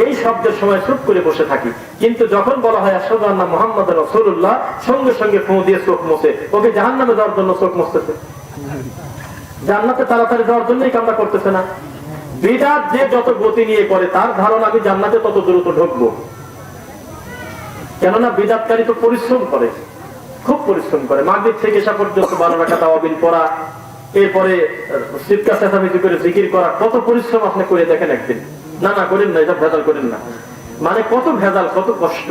এই শব্দের সময় চুপ করে বসে থাকি, কিন্তু যখন বলা হয় আশহাদু আন্না মুহাম্মাদুর রাসূলুল্লাহ, সঙ্গে সঙ্গে ফু দিয়ে চোখ মুছে। ওকে জাহান্নামে যাওয়ার জন্য চোখ মুছতেছে, জান্নাতে তাড়াতাড়ি যাওয়ার জন্যই কামনা করতেছে না। বিদআত যে যত গতি নিয়ে করে, তার ধারণা আমি জান্নাতে তত দ্রুত ঢুকবো। কেননা বিদআতকারী তো পরিশ্রম করে, খুব পরিশ্রম করে। মাগরিব থেকে এশা পর্যন্ত 12 রাকাত তাওয়াবিল পড়া, এরপরে সিদকা চেঁচামেচি করে জিকির করা, কত পরিশ্রম আপনি করে দেখেন একদিন। না করেন না, এটা ভেজাল করেন না। মানে কত ভেজাল, কত কষ্ট,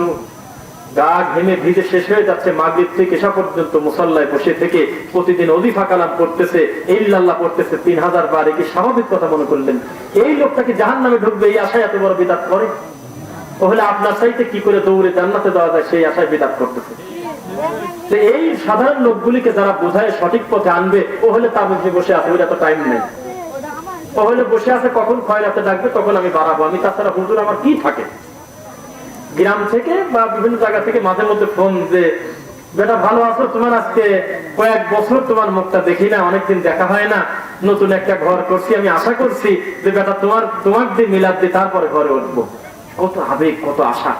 গা ঘেমে ভিজে শেষ হয়ে যাচ্ছে। মাগরিব থেকে এশা পর্যন্ত মুসাল্লায় বসে থেকে প্রতিদিন ওযিফা কালাম পড়তেছে, ইল্লাল্লাহ পড়তেছে 3000 বার। কি স্বাভাবিক কথা মনে করলেন? এই লোকটাকে জাহান্নামে ঢুকবে এই আশায় এত বড় বিদআত করে? তাহলে আপনার চাইতে কি করে দৌড়ে জান্নাতে যাওয়া যায় সেই আশায় বিদআত করতেছে। এই সাধারণ লোকগুলিকে যারা বোঝায় সঠিক পথে আনবে, ও হলে তার মধ্যে বসে আছে, ওটা তো টাইম নেই। ও হলে বসে আছে কখন খয়রাতে ডাকবে তখন আমি বাড়াবো, আমি তাছাড়া হুজুর আমার কি থাকে। গ্রাম থেকে বা বিভিন্ন জায়গা থেকে মাঝে মধ্যে ফোন যে বেটা ভালো আছো, তোমার আজকে কয়েক বছর তোমার মুখটা দেখি না, অনেকদিন দেখা হয় না, নতুন একটা ঘর করছি, আমি আশা করছি যে বেটা তোমার দিয়ে মিলাদ দিয়ে তারপরে ঘরে উঠবো। কত আবেগ, কত আশা।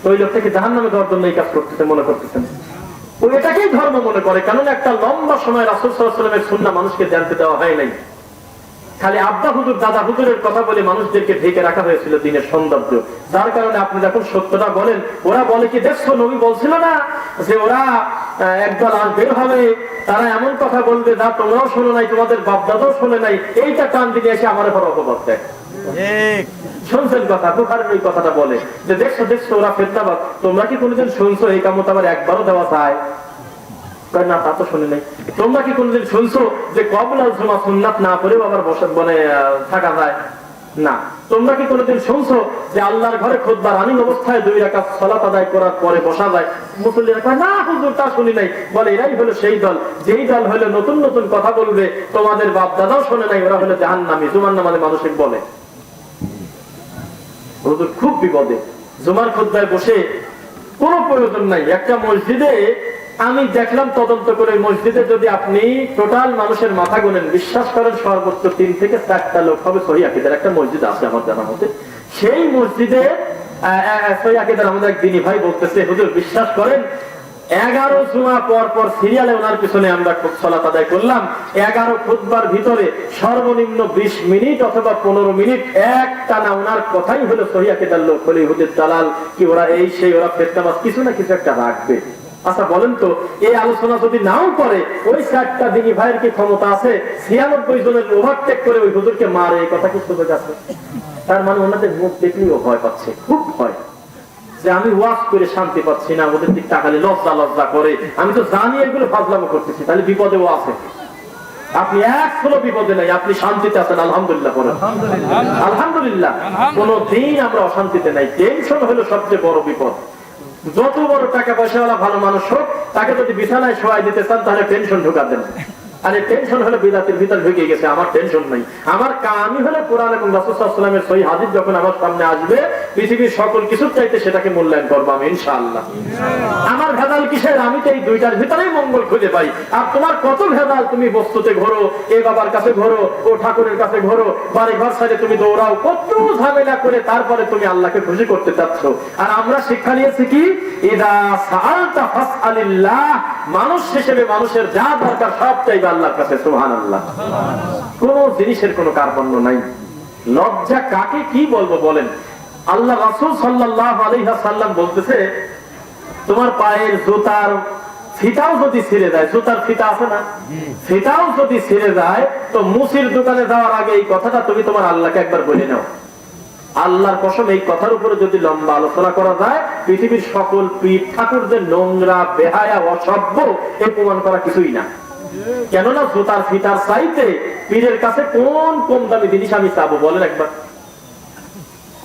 ওই লোকটাকে জাহান্নামে দেওয়ার জন্য এই কাজ করতেছে, মনে করতেছেন ও এটাকেই ধর্ম মনে করে। কারণ একটা লম্বা সময় রাসূল সাল্লাল্লাহু আলাইহি ওয়াসাল্লামের সুন্নাহ মানুষকে জানতে দেওয়া হয় নাই। খালি আব্বা হুজুর দাদা হুজুরের কথা বলে মানুষদেরকে ঢেকে রাখা হয়েছিল দিনের সৌন্দর্য। যার কারণে আপনি যখন সত্যটা বলেন, ওরা বলে কি দেখছো নবী বলছিল না যে ওরা একদল আর বের হবে, তারা এমন কথা বলবে যা তোমরাও শোনো নাই, তোমাদের বাপ দাদাও শোনে নাই, এইটা কান দিকে এসে আমার উপর অপবাদ দেয়। শুনছেন কথা, বুখারীর ওই কথাটা বলে যে দেখছো ওরা ফিতনাবাজ, তোমরা কি কোনোদিন শুনছো এই কামত আবার একবারও দেওয়া যায় না? তা তো শুনি নাই। তোমরা কি কোনদিন শুনছো যে কবলাল জুমা সুন্নাত না করেও আবার বসে থাকা যায় না? তোমরা কি কোনদিন শুনছো যে আল্লাহর ঘরে খুতবা রানিং অবস্থায় 2 রাকাত সালাত আদায় করার পরে বসা যায়? মুসল্লিরা কয় না হুজুর তা শুনি নাই। বলে এরাই হলো সেই দল, যেই দল হলো নতুন নতুন কথা বলবে, তোমাদের বাপ দাদাও শুনে নাই, ওরা হলো জাহান্নামী। জুমার নামাজে মানুষকে বলে। হুজুর খুব বিপদে, জুমার খুতবায় বসে কোনো প্রয়োজন নাই। একটা মসজিদে আমি দেখলাম তদন্ত করে, মসজিদে যদি আপনি টোটাল মানুষের মাথা গুনেন, বিশ্বাস করেন সর্বোচ্চ 3 থেকে 4টা লোক হবে সহি আকীদার। একটা মসজিদ আছে আমার জানা মতে, সেই মসজিদে সহি আকীদার আমাদের এক দিনী ভাই বলতেছে, হুজুর বিশ্বাস করেন 11 জুমা পর পর সিরিয়ালে ওনার পিছনে আমরা সালাত আদায় করলাম। 11 খুতবার ভিতরে সর্বনিম্ন 20 মিনিট অথবা 15 মিনিট এক টানা ওনার কথাই হলো সহি আকীদার লোক হলে হুজুর দালাল কি ওরা এই সেই, ওরা ফিতনাবাজ, কিছু না কিছু একটা রাখবে। আচ্ছা বলেন তো, এই আলোচনা যদি নাও করে, ওই 4টা দিনী ভাইয়ের কি ক্ষমতা আছে 96 জনের ওভারটেক করে ওই হুজুরকে মারে? এই কথা কি সুযোগ আছে? তার মানে ওনাদের মুখ দেখলেও ভয় পাচ্ছে, খুব ভয় যে আমি ওয়াজ করে শান্তি পাচ্ছি না, ওদের দিক তাকালে লজ্জা করে। আমি তো জানি এগুলো ফাজলামো করতেছি, তাহলে বিপদেও আছে। আপনি এখনো বিপদে নাই, আপনি শান্তিতে আছেন, আলহামদুলিল্লাহ বলেন। আলহামদুলিল্লাহ, কোনদিন আমরা অশান্তিতে নাই। টেনশন হলো সবচেয়ে বড় বিপদ। যত বড় টাকা পয়সাওয়ালা ভালো মানুষ হোক, তাকে যদি বিছানায় শোয়াই দিতে চান তাহলে টেনশন ঢোকা দেন। আরে টেনশন হলে বিদাতের ভিতর ঢুকে গেছে, আমার টেনশন নাই। আমার কামই হলো কোরআন এবং রাসূল সাল্লাল্লাহু আলাইহি ওয়াসাল্লামের সহিহ হাদিস যখন আমার সামনে আসবে, পৃথিবীর সকল কিছুর চাইতে সেটাকে মূল্যায়ন করব আমি ইনশাআল্লাহ। আমার ভেজাল কিসের? আমি তো এই দুইটার ভিতরেই মঙ্গল খুঁজে পাই। আর তোমার কত ভেজাল, তুমি বস্তুতে ঘোরো, এ বাবার কাছে ঘোরো, ও ঠাকুরের কাছে ঘোরো, বাড়ি ঘর সাইডে তুমি দৌড়াও, কত ঝামেলা করে তারপরে তুমি আল্লাহকে খুশি করতে চাচ্ছ। আর আমরা শিক্ষা নিয়েছি কি, ইদা সাআলতা ফাসআলিল্লাহ, মানুষ হিসেবে মানুষের যা দরকার সব চাইবে আল্লাহর কাছে। সুবহানাল্লাহ। কোন জিনিসের কোনো কার্পণ্য নাই। লজ্জা কাকে কি বলবো বলেন? আল্লাহ রাসূল সাল্লাল্লাহু আলাইহি ওয়াসাল্লাম বলতেছে, তোমার পায়ের জুতার ফিতাও যদি ছিঁড়ে যায়, জুতার ফিতা আছে না, ফিতাও যদি ছিঁড়ে যায়, তো মুসির দোকানে যাওয়ার আগে এই কথাটা তুমি তোমার আল্লাহকে একবার বলে নাও। আল্লাহর কসম, এই কথার উপরে যদি লম্বা আলোচনা করা যায়, পৃথিবীর সকল পীর ঠাকুরদের নোংরা, বেহায়া, অসভ্য এই প্রমাণ করা কিছুই না। কেননা জুতার ফিতার চাইতে পীরের কাছে কোন কম দামি জিনিস আমি চাবো বলেন একবার?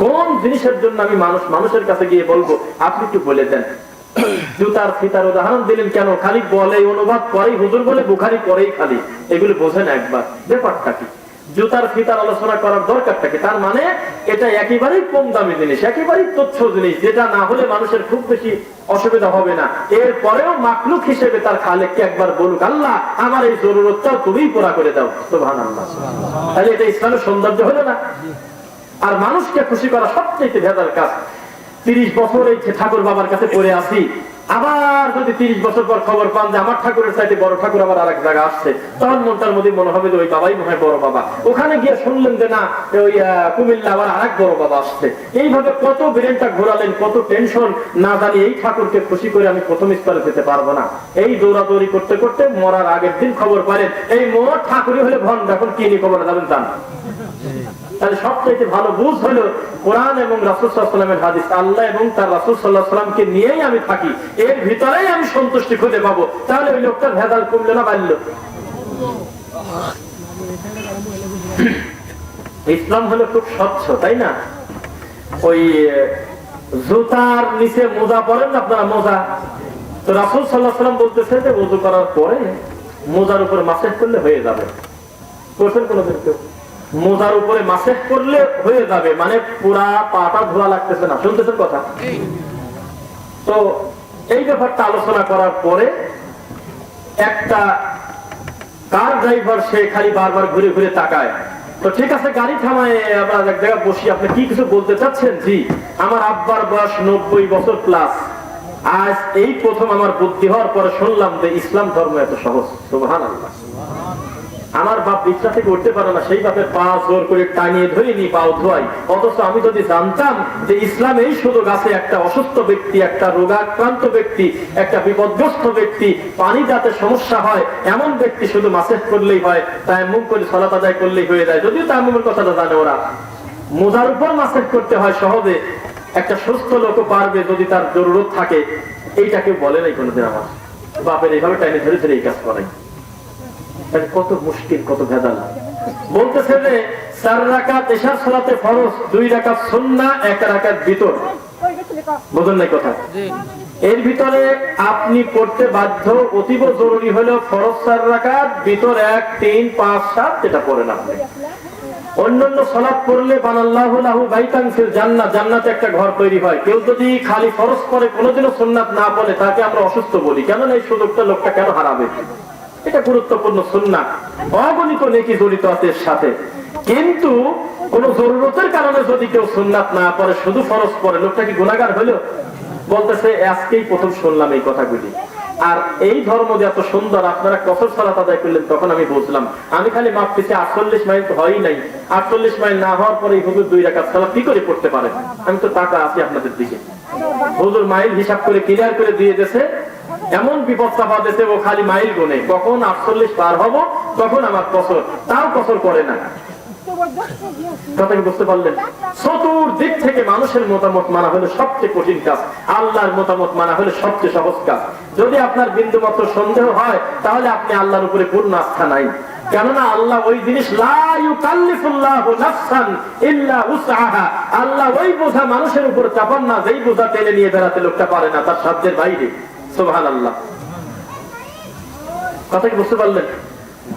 কোন জিনিসের জন্য আমি মানুষের কাছে গিয়ে বলবো আপনি একটু বলে দেন? জুতার ফিতার উদাহরণ দিলেন কেন? খালি বলে, অনুবাদ করেই হুজুর বলে, বুখারী পড়েই খালি, এগুলো বোঝেন একবার ব্যাপারটা কি? জুতার ফিতার আলোচনা করার দরকারটা কি? তার মানে এটা একেবারেই কম দামি জিনিস, একেবারেই তুচ্ছ জিনিস, যেটা না হলে মানুষের খুব বেশি অসুবিধা হবে না। এরপরেও মাখলুক হিসেবে তার খালেককে একবার বলুক, আল্লাহ আমার এই জরুরতটাও তুমিই পুরা করে দাও। সুবহানাল্লাহ। তাহলে এটা ইসলামের সৌন্দর্য হলো না? আর মানুষকে খুশি করা সবচেয়ে ভেজাল কাজ। 30 বছর এই ঠাকুর বাবার কাছে পড়ে আসি, আবার যদি 30 বছর পর খবর পান যে আমার ঠাকুরের চাইতে বড় ঠাকুর আবার আরেক জায়গা আসছে, তখন মনটার মধ্যে মনে হবে যে ওই বাবাই মনে হয় বড় বাবা। ওখানে গিয়ে শুনলেন যে না, ওই কুমিল্লা আবার আরেক বড় বাবা আসছে। এইভাবে কত ব্রেনটা ঘোরালেন, কত টেনশন, না জানি এই ঠাকুরকে খুশি করে আমি প্রথম স্তরে যেতে পারবো না। এই দৌড়াদৌড়ি করতে করতে মরার আগের দিন খবর পাইলেন এই মোর ঠাকুরই হলে ভণ্ড, এখন কি নিয়ে খবর যাবেন জান? তাহলে সবচেয়ে ভালো বুঝ হলো কোরআন এবং রাসূল সাল্লাল্লাহু আলাইহি ওয়াসাল্লামের হাদিস। আল্লাহ এবং তার রাসূল সাল্লাল্লাহু আলাইহি ওয়াসাল্লামকে নিয়েই আমি থাকি, এর ভিতরেই আমি সন্তুষ্টি খুঁজে পাবো। তাহলে ওই লোকটার ভেজাল কমলো না বাড়লো? ইসলাম হলো খুব স্বচ্ছ, তাই না? ওই জুতার নিচে মোজা পরেন আপনারা, মোজা তো রাসূল সাল্লাল্লাহু আলাইহি ওয়াসাল্লাম বলতেছে যে ওযু করার পরে মোজার উপর মাসেজ করলে হয়ে যাবে। করছেন কোনদিন কেউ? মোজার উপরে মাসেজ করলে হয়ে যাবে, মানে পুরা পাটা ধোয়া লাগতেছে না। শুনতেছেন কথা? তো এই ব্যাপারটা আলোচনা করার পরে একটা কার ড্রাইভার সে খালি বারবার ঘুরে ঘুরে তাকায়। তো ঠিক আছে, গাড়ি থামায় আমরা এক জায়গায় বসি, আপনি কি কিছু বলতে চাচ্ছেন? জি, আমার আব্বার বয়স 90 বছর প্লাস, আজ এই প্রথম আমার বুদ্ধি হওয়ার পরে শুনলাম যে ইসলাম ধর্ম এত সহজ। সুবহানাল্লাহ। আমার বাপ বিছনা থেকে উঠতে পারে না, সেই বাপের পা জোর করে টানিয়ে ধরে নি পাও ধোয়াই। অথচ আমি যদি জানতাম যে ইসলাম এই সুযোগ আছে, একটা অসুস্থ ব্যক্তি, একটা রোগাক্রান্ত ব্যক্তি, একটা বিপদগ্রস্ত ব্যক্তি, পানি যাতে সমস্যা হয় এমন ব্যক্তি শুধু মাসেজ করলেই হয়, তায়াম্মুম করে সালাত আদায় করলেই হয়ে যায়। যদিও তায়াম্মুমের কথাটা জানে ওরা, মোজার উপর মাসেজ করতে হয় সহজে, একটা সুস্থ লোক পারবে যদি তার জরুরত থাকে। এইটা কেউ বলে নাই কোনোদিন আমার বাপের এইভাবে টাইনে ধরে ধরে এই কাজ করাই। কত মুশকিল, কত ভেজাল। বলতেছে যে 4 রাকাত ইশার সালাতে ফরজ, 2 রাকাত সুন্নাহ, 1 রাকাত ভিতর। বুঝুন নাই কথা? এর ভিতরে আপনি পড়তে বাধ্য, অতীব জরুরি হলো ফরজ 4 রাকাত, ভিতর 1, 3, 5, 7 যেটা পড়েন আপনি। অন্যান্য সালাত পড়লে বানাল্লাহু লাহু বাইতান ফিল জান্নাহ, জান্নাতে একটা ঘর তৈরি হয়। কেউ যদি খালি ফরজ পড়ে কোনোদিনও সুন্নাত না পড়ে তাকে আমরা অসুস্থ বলি। কেন এই সুযোগটা লোকটা কেন হারাবে? এটা গুরুত্বপূর্ণ সুন্নাহ, অগণিত নেকি জড়িত আছে এর সাথে। কিন্তু কোন জরুরতের কারণে যদি কেউ সুন্নাত না পড়ে, শুধু ফরজ পড়ে, লোকটা কি গুনাহগার হলো? বলতেছে আজকেই প্রথম শুনলাম এই কথাগুলি। আর এই ধর্ম যে এত সুন্দর, আপনারা কসর সালাত আদায় করলেন তখন আমি বুঝলাম। আমি খালি মাপতেছি 48 মাইল তো হয়ই নাই। 48 মাইল না হওয়ার পরে হুজুর 2 রাকাত সালাত কি করে পড়তে পারে? আমি তো টাকা আছি আপনাদের দিকে। হুজুর মাইল হিসাব করে ক্লিয়ার করে দিয়ে দিয়েছে, এমন বিপদ চাপা দিয়েছে, ও খালি মাইল গুনে কখন 48 পার হব তখন আমার কসর, তাও কসর করে না। কথা কি বুঝতে পারলেন? চতুর্দিক থেকে মানুষের মতামত মানা হলো সবচেয়ে কঠিন কাজ, আল্লাহর মতামত মানা হলো সবচেয়ে সহজ কাজ। যদি আপনার বিন্দু মাত্র সন্দেহ হয় তাহলে আপনি আল্লাহর উপরে পূর্ণ আস্থা নাই। কেননা আল্লাহ ওই জিনিস লা ইউকাল্লিফুল্লাহু নাফসান ইল্লা উসআহা, আল্লাহ ওই বোঝা মানুষের উপর চাপান না যেই বোঝা টেনে নিয়ে বেড়াতে লোকটা পারে না, তার সাধ্যের বাইরে। সুবহানাল্লাহ। কথা কি বুঝতে পারলেন?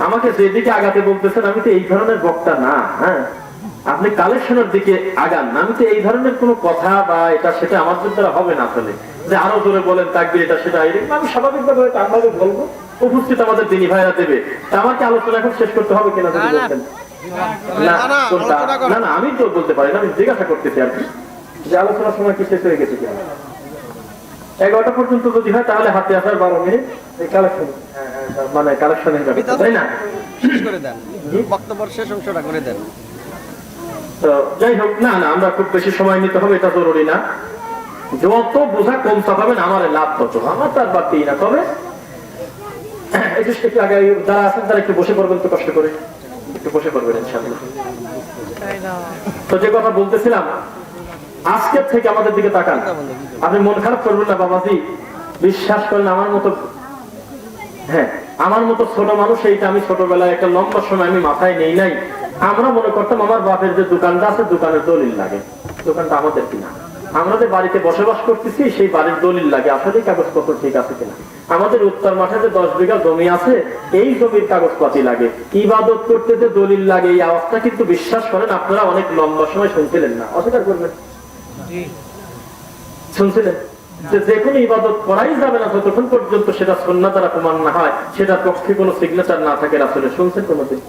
আমাকে যেদিকে আগাতে বলতেছেন আমি তো এই ধরনের বক্তা না। হ্যাঁ, আপনি কালেকশনের দিকে আগান না। আমি তো এই ধরনের কোনো কথা বা এটা সেটা আমার দ্বারা হবে না। আসলে যে আরো জোরে বলেন তাকবীর এটা সেটা, আমি স্বাভাবিকভাবে আমভাবে বলবো, উপস্থিত আমাদের দিনী ভাইরা দেবে। আমাকে আলোচনা এখন শেষ করতে হবে কিনা যদি বলতেন? না না, আমি তো বলতে পারি না, আমি জিজ্ঞাসা করতেছি আর কি, যে আলোচনার সময় কি শেষ হয়ে গেছে কিনা। 11টা পর্যন্ত যদি হয় তাহলে হাতে আসার 12 মিনিট কালেকশন, মানে কালেকশনের ব্যাপারে, তাই না? বক্তব্য শেষ অংশটা করে দেন। তো যাই হোক, না না, আমরা খুব বেশি সময় নিতে হবে এটা জরুরি না। যত বোঝা কম চাপাবেন আমার লাভ তত, আমার তার বাড়তি না। তবে একটু আগে যারা আছেন তারা একটু বসে পড়বেন, তো কষ্ট করে একটু বসে পড়বেন ইনশাআল্লাহ। তো যে কথা বলতেছিলাম, আজকের থেকে আমাদের দিকে তাকান। আপনি মন খারাপ করবেন না বাবাজি, বিশ্বাস করেন আমার মতো, হ্যাঁ আমার মতো ছোট মানুষ এইটা আমি ছোটবেলায় একটা লম্বা সময় আমি মাথায় নেই নাই। আমরা মনে করতাম আমার বাপের যে দোকানটা আছে দোকানের দলিল লাগে, দোকানটা আমাদের কিনা। আমরা যে বাড়িতে বসবাস করতেছি সেই বাড়ির দলিল লাগে, আসলে কাগজপত্র ঠিক আছে কিনা। আমাদের উত্তর মাঠে যে 10 বিঘা জমি আছে এই জমির কাগজপাতি লাগে, ইবাদত করতে যে দলিল লাগে, এই আওয়াজটা কিন্তু বিশ্বাস করেন আপনারা অনেক লম্বা সময় শুনছিলেন না, অস্বীকার করবেন? শুনছিলেন যে কোনো ইবাদত করাই যাবে না যতক্ষণ পর্যন্ত সেটা সুন্নাহ দ্বারা প্রমাণ না হয়, সেটার পক্ষে কোনো সিগনেচার না থাকে রাসূলের। শুনছেন কোনোদিন?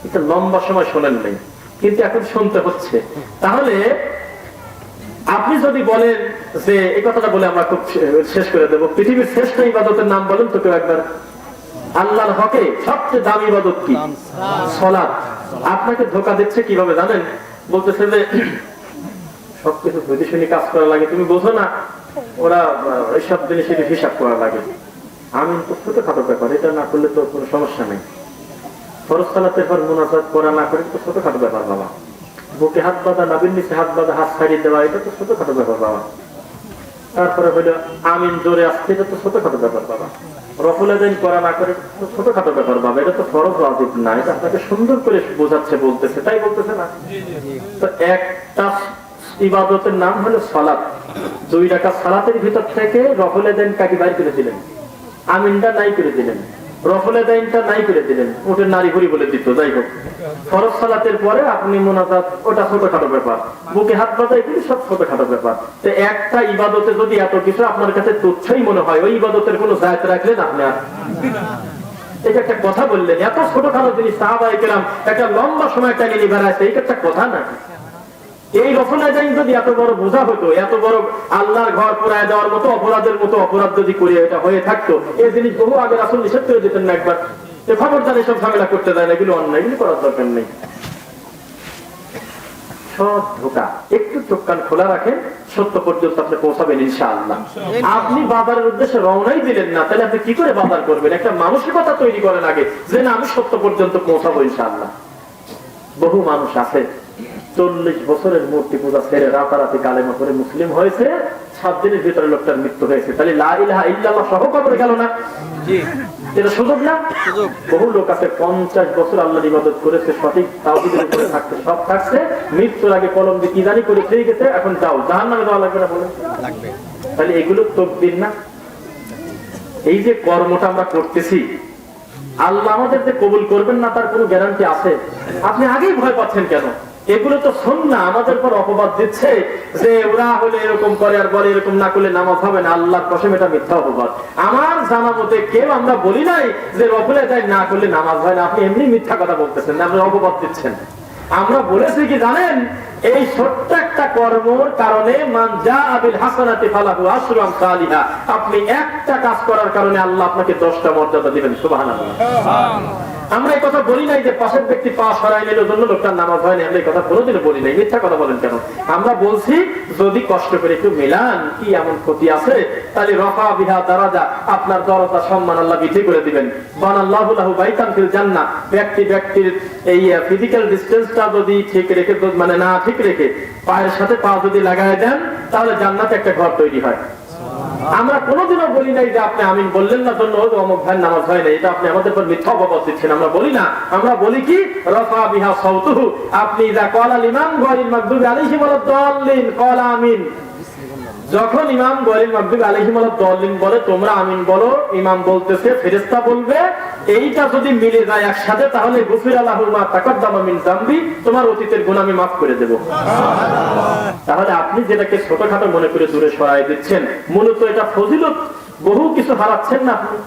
এটা লম্বা সময় শোনেন নাই, কিন্তু এখন শুনতে হচ্ছে। তাহলে আপনি যদি বলেন যে এই কথাটা বলে আমরা খুব শেষ করে দেবো, পৃথিবীর শ্রেষ্ঠ ইবাদতের নাম বলেন তো কেউ একবার। আল্লাহর হকে সবচেয়ে দামি ইবাদত কি? সালাত। আপনাকে ধোঁকা দিচ্ছে কিভাবে জানেন? বলতেছে যে সবকিছু বুঝে শুনে কাজ করা লাগে, তুমি বোঝো না, ওরা এইসব জিনিসের হিসাব করা লাগে। আমি তো ছোটখাটো ব্যাপার, এটা না করলে তো কোনো সমস্যা নেই। ফরজ সালাতের পর মুনাজাত করা না করে তো ছোটখাটো ব্যাপার বাবা। বুকে হাত বাঁধা, নাভির নিচে হাত বাঁধা, হাত ছাড়িয়ে দেওয়া, এটা তো ছোটখাটো ব্যাপার বাবা। তারপরে হইলো আমিন জোরে আসছে, এটা তো ছোটখাটো ব্যাপার বাবা। রফুল আযান করা না করে ছোটখাটো ব্যাপার বাবা, এটা তো ফরজ ওয়াজিব না। এটা আপনাকে সুন্দর করে বোঝাচ্ছে, বলতেছে, তাই বলতেছে না? তো একটা ইবাদতের নাম হলো সালাত। 2 রাকাত সালাতের ভিতর থেকে রফুল আযান কাটি বাইর করে দিলেন, আমিনটা নাই করে দিলেন। রফলে দাইনটা নাই করে দিলেন, ওটা নারী ভুরি বলে দিত। যাই হোক, ফরজ সালাতের পরে আপনি মোনাজাত, ওটা ছোটখাটো ব্যাপার, বুকে হাত বাঁধা, এগুলি সব ছোটখাটো ব্যাপার। তো একটা ইবাদতে যদি এত কিছু আপনার কাছে তুচ্ছই মনে হয়, ওই ইবাদতের কোনো দায়িত্ব রাখলেন আপনি আর? এটা একটা কথা বললেন, এত ছোটখাটো জিনিস সাহাবায়ে কেরাম একটা লম্বা সময় টাইনে নিয়ে বেড়াচ্ছে, এটা একটা কথা নাকি? এই রফল আদাইন যদি এত বড় বোঝা হতো, এত বড় আল্লাহর ঘর পোড়ায় দেওয়ার মতো অপরাধের মতো অপরাধ যদি করে এটা হয়ে থাকতো, এই জিনিস বহু আগে রাসূল নিষেধ করে দিতেন না একবার, খবরদার এসব ঝামেলা করতে দেয় না, এগুলো অন্যায়, এগুলো করার দরকার নেই। সব ধোঁকা। একটু চোখ কান খোলা রাখেন, সত্য পর্যন্ত আপনি পৌঁছাবেন ইনশাআল্লাহ। আপনি বাজারের উদ্দেশ্যে রওনাই দিলেন না, তাহলে আপনি কি করে বাজার করবেন? একটা মানসিকতা তৈরি করেন আগে, যে না আমি সত্য পর্যন্ত পৌঁছাবো ইনশাআল্লাহ। বহু মানুষ আছে 40 বছরের মূর্তি পূজা ছেড়ে রাতারাতি কালেমা করে মুসলিম হয়েছে, 7 দিনের ভিতরে লোকটার মৃত্যু হয়েছে। তাহলে লা ইলাহা ইল্লাল্লাহ সহ কবরে গেল না? এটা সুযোগ না? বহু লোক আছে 50 বছর আল্লাহর ইবাদত করেছে, সঠিক তাওহীদের উপরে থাকতে সব থাকছে, মৃত্যুর আগে কলম দিয়ে কি জানি করে ফিরে গেছে, এখন যাও জাহান্নামে যাওয়া লাগবে না বলে। তাহলে এগুলো তকদির না? এই যে কর্মটা আমরা করতেছি, আল্লাহ আমাদের যে কবুল করবেন না তার কোনো গ্যারান্টি আছে? আপনি আগেই ভয় পাচ্ছেন কেন? এগুলো তো সুন্নাহ, আমাদের পর অপবাদ দিচ্ছে যে ওরা হলে এরকম করে আর বলে এরকম না করলে নামাজ হবে না। আল্লাহর কসম এটা মিথ্যা অপবাদ। আমার জানা মতে কেউ আমরা বলি নাই যে রফলে যায় না করলে নামাজ হয় না। আপনি এমনি মিথ্যা কথা বলতেছেন, আপনি অপবাদ দিচ্ছেন। আমরা বলেছি কি জানেন, এই ছোট্ট একটা কর্মর কারণে মান জাআ বিল হাসানাতি ফালাহু আশরু আমসালিহা, আপনি একটা কাজ করার কারণে আল্লাহ আপনাকে 10টা মর্যাদা দিবেন। সুবহানাল্লাহ। আমরা এই কথা বলি নাই যে পাশের ব্যক্তি পা সরাই নিল জন্য লোকটার নামাজ হয় না, আমরা এই কথা কোনোদিনও বলি নাই। মিথ্যা কথা বলেন কেন? আমরা বলছি যদি কষ্ট করে একটু মিলান, কি এমন ক্ষতি আছে? তাহলে রফা বিহা দারাজা, আপনার দরজা সম্মান আল্লাহ বৃদ্ধি করে দিবেন। বানাল্লাহু লাহু বাইতান ফিল জান্নাহ, ব্যক্তির এই ফিজিক্যাল ডিসটেন্সটা যদি ঠিক রেখে, মানে না ঠিক রেখে পায়ের সাথে পা যদি লাগায় দেন, তাহলে জান্নাতে একটা ঘর তৈরি হয়। আমরা কোনোদিনও বলি নাই যে আপনি আমিন বললেন না জন্য অমুক ভাই নামাজ হয় না, এটা আপনি আমাদের উপর মিথ্যা অপবাদ দিচ্ছেন। আমরা বলি না, আমরা বলি কি রফা বিহা সাউতুহু, আপনি যা ক্বালাল ইমাম গায়রিল মাগদুবি আলাইহিম ওয়ালাদ দাল্লিন ক্বালা আমিন, যখন ইমাম গায়রিল মাগদুবি আলাইহিম ওয়ালাদ দাল্লিন বলে তোমরা আমিন বলো, ইমাম বলতেছে ফেরেশতা বলবে, এইটা যদি মিলে যায় একসাথে তাহলে গুফিরা লাহু মা তাকাদ্দামা মিন যামবি, তোমার অতীতের গুনাহ আমি মাফ করে দেব। তাহলে আপনি যেটাকে ছোটখাটো মনে করে দূরে সরাই দিচ্ছেন, মূলত এটা ফজিলত, বহু কিছু হারাচ্ছেন না আপনি।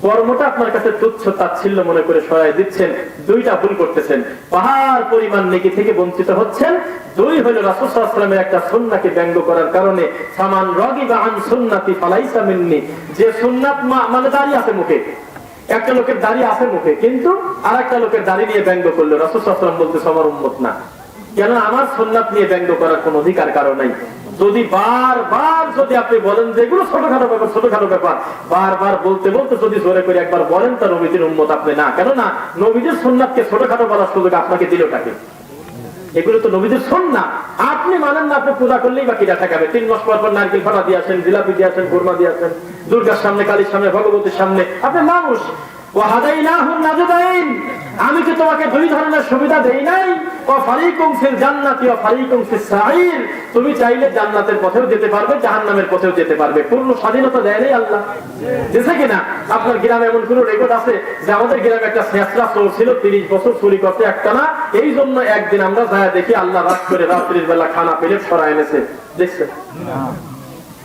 কর্মটা আপনার কাছে তুচ্ছ তাচ্ছিল্য মনে করে সরাই দিচ্ছেন, দুইটা ভুল করতেছেন। পাহাড় পরিমাণ নেকি থেকে বঞ্চিত হচ্ছেন। দুই হলো রাসূল সাল্লাল্লাহু আলাইহি ওয়াসাল্লামের একটা সুন্নাহকে ব্যঙ্গ করার কারণে, ফামান রাগিবা আন সুন্নতি ফালাইসা মিন্নি, যে সুন্নাত মানে দাড়ি আছে মুখে, একটা লোকের দাড়ি আছে মুখে কিন্তু আরেকটা লোকের দাড়ি নিয়ে ব্যঙ্গ করলো, রাসূল সাল্লাল্লাহু আলাইহি ওয়াসাল্লাম বলতেছে আমার উম্মত না। কেন? আমার সুন্নাত নিয়ে ব্যঙ্গ করার কোন অধিকার কারো নাই। যদি বারবার যদি আপনি বলেন যেগুলো ছোটখাটো ব্যাপার বারবার বলতে বলতে যদি জোরে করে একবার বলেন তা নবীজির উম্মত আপনি না। কেন না? নবীজির সুন্নাতকে ছোটখাটো বলার সুযোগ আপনাকে দিল কাকে? এগুলো তো নবীজির সুন্নাত, আপনি মানেন না। আপনি পূজা করলেই বা কিরা ঠেকাবে? 3 মাস পর নারকেল ফাটা দিয়ে আসেন, জিলাপি দিয়ে আসেন, খুরমা দিয়ে আসেন, দুর্গার সামনে, কালীর সামনে, ভগবতীর সামনে। আপনি মানুষ। ওয়াহাদাইনাহুন নাজদাইন, আমি কি তোমাকে দুই ধরনের সুবিধা দেই নাই? ওয়া ফারিকুম ফিল জান্নাতি ওয়া ফারিকুম ফিস সাঈর, তুমি চাইলে জান্নাতের পথেও যেতে পারবে, জাহান্নামের পথেও যেতে পারবে। পূর্ণ স্বাধীনতা দেয় নাই আল্লাহ? দিয়েছে কিনা? আপনার গ্রামে এমন কোন রেকর্ড আছে যে আমাদের গ্রামে একটা শেষরা চোর ছিল, 30 বছর চুরি করতে একটানা, এই জন্য একদিন আমরা যায় দেখি আল্লাহ রাত করে রাত্রির বেলা খানা পেলে সরাই এনেছে? দেখছেন?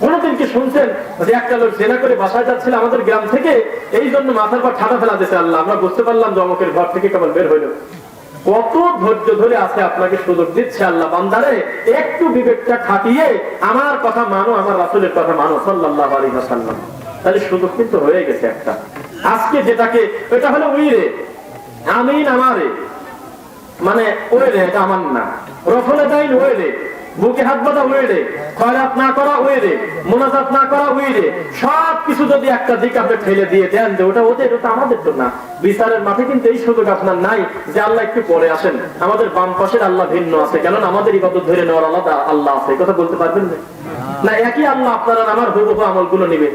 কোনদিন কি শুনছেন যে একটা লোক জেনা করে বাসায় যাচ্ছিল আমাদের গ্রাম থেকে, এই জন্য মাথার পর ঠাটা ফেলা দিয়েছে আল্লাহ? আমরা বুঝতে পারলাম যে অমুকের ঘর থেকে কেবল বের হইল। কত ধৈর্য ধরে আছে, আপনাকে সুযোগ দিচ্ছে আল্লাহ, বান্দারে একটু বিবেকটা খাটিয়ে আমার কথা মানো, আমার রাসূলের কথা মানো সাল্লাল্লাহু আলাইহি ওয়াসাল্লাম। তাহলে সুযোগ কিন্তু হয়ে গেছে একটা। আজকে যেটাকে, এটা হলো উইরে আমিন আমারে, মানে ওইরে, এটা আমার না। রফলে দাইন ওইরে, বুকে হাত বাঁধা ওইরে, খয়রাত না করা ওইরে, মুনাজাত না করা ওইরে, সব কিছু যদি একটা দিক আপনি ফেলে দিয়ে দেন যে ওটা ওদের, ওটা আমাদের তো না। বিচারের মাঠে কিন্তু এই সুযোগ আপনার নাই যে আল্লাহ একটু পরে আসেন, আমাদের বাম পাশের আল্লাহ ভিন্ন আছে, কেননা আমাদের ইবাদত ধরে নেওয়ার আলাদা আল্লাহ আছে। এই কথা বলতে পারবেন না? একই আল্লাহ আপনারা আমার হুবহু আমলগুলো নেবে।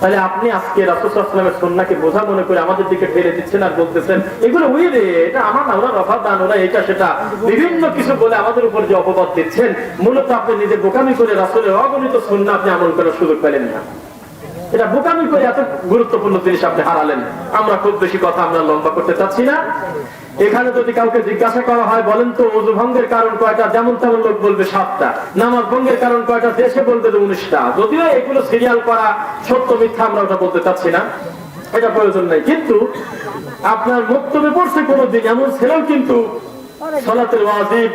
তাহলে আপনি আজকে রাসূল সাল্লাল্লাহু আলাইহি ওয়াসাল্লামের সুন্নাহকে বোঝা মনে করে আমাদের দিকে ফেলে দিচ্ছেন আর বলতেছেন এগুলো উইরে, এটা আমার না, ওরা রফা দান, ওরা এটা সেটা বিভিন্ন কিছু বলে আমাদের উপর যে অপবাদ দিচ্ছেন, মূলত আপনি নিজে বোকামি করে রাসূলের অগণিত সুন্নাহ আপনি আমল করার সুযোগ পেলেন না। এটা বোকামি করে এত গুরুত্বপূর্ণ জিনিস আপনি হারালেন। আমরা খুব বেশি কথা আমরা লম্বা করতে চাচ্ছি না। এখানে যদি কাউকে জিজ্ঞাসা করা হয় বলেন তো ওযু ভঙ্গের কারণ কয়টা, যেমন তেমন লোক বলবে 7টা। নামাজ ভঙ্গের কারণ কয়টা, দেশে বলবে 19টা। যদিও এগুলো সিরিয়াল করা সত্য মিথ্যা আমরা ওটা বলতে চাচ্ছি না, এটা প্রয়োজন নাই। কিন্তু আপনার বক্তব্যে পড়ছে কোনদিন এমন ছেলেও কিন্তু সালাতুল ওয়াজিব,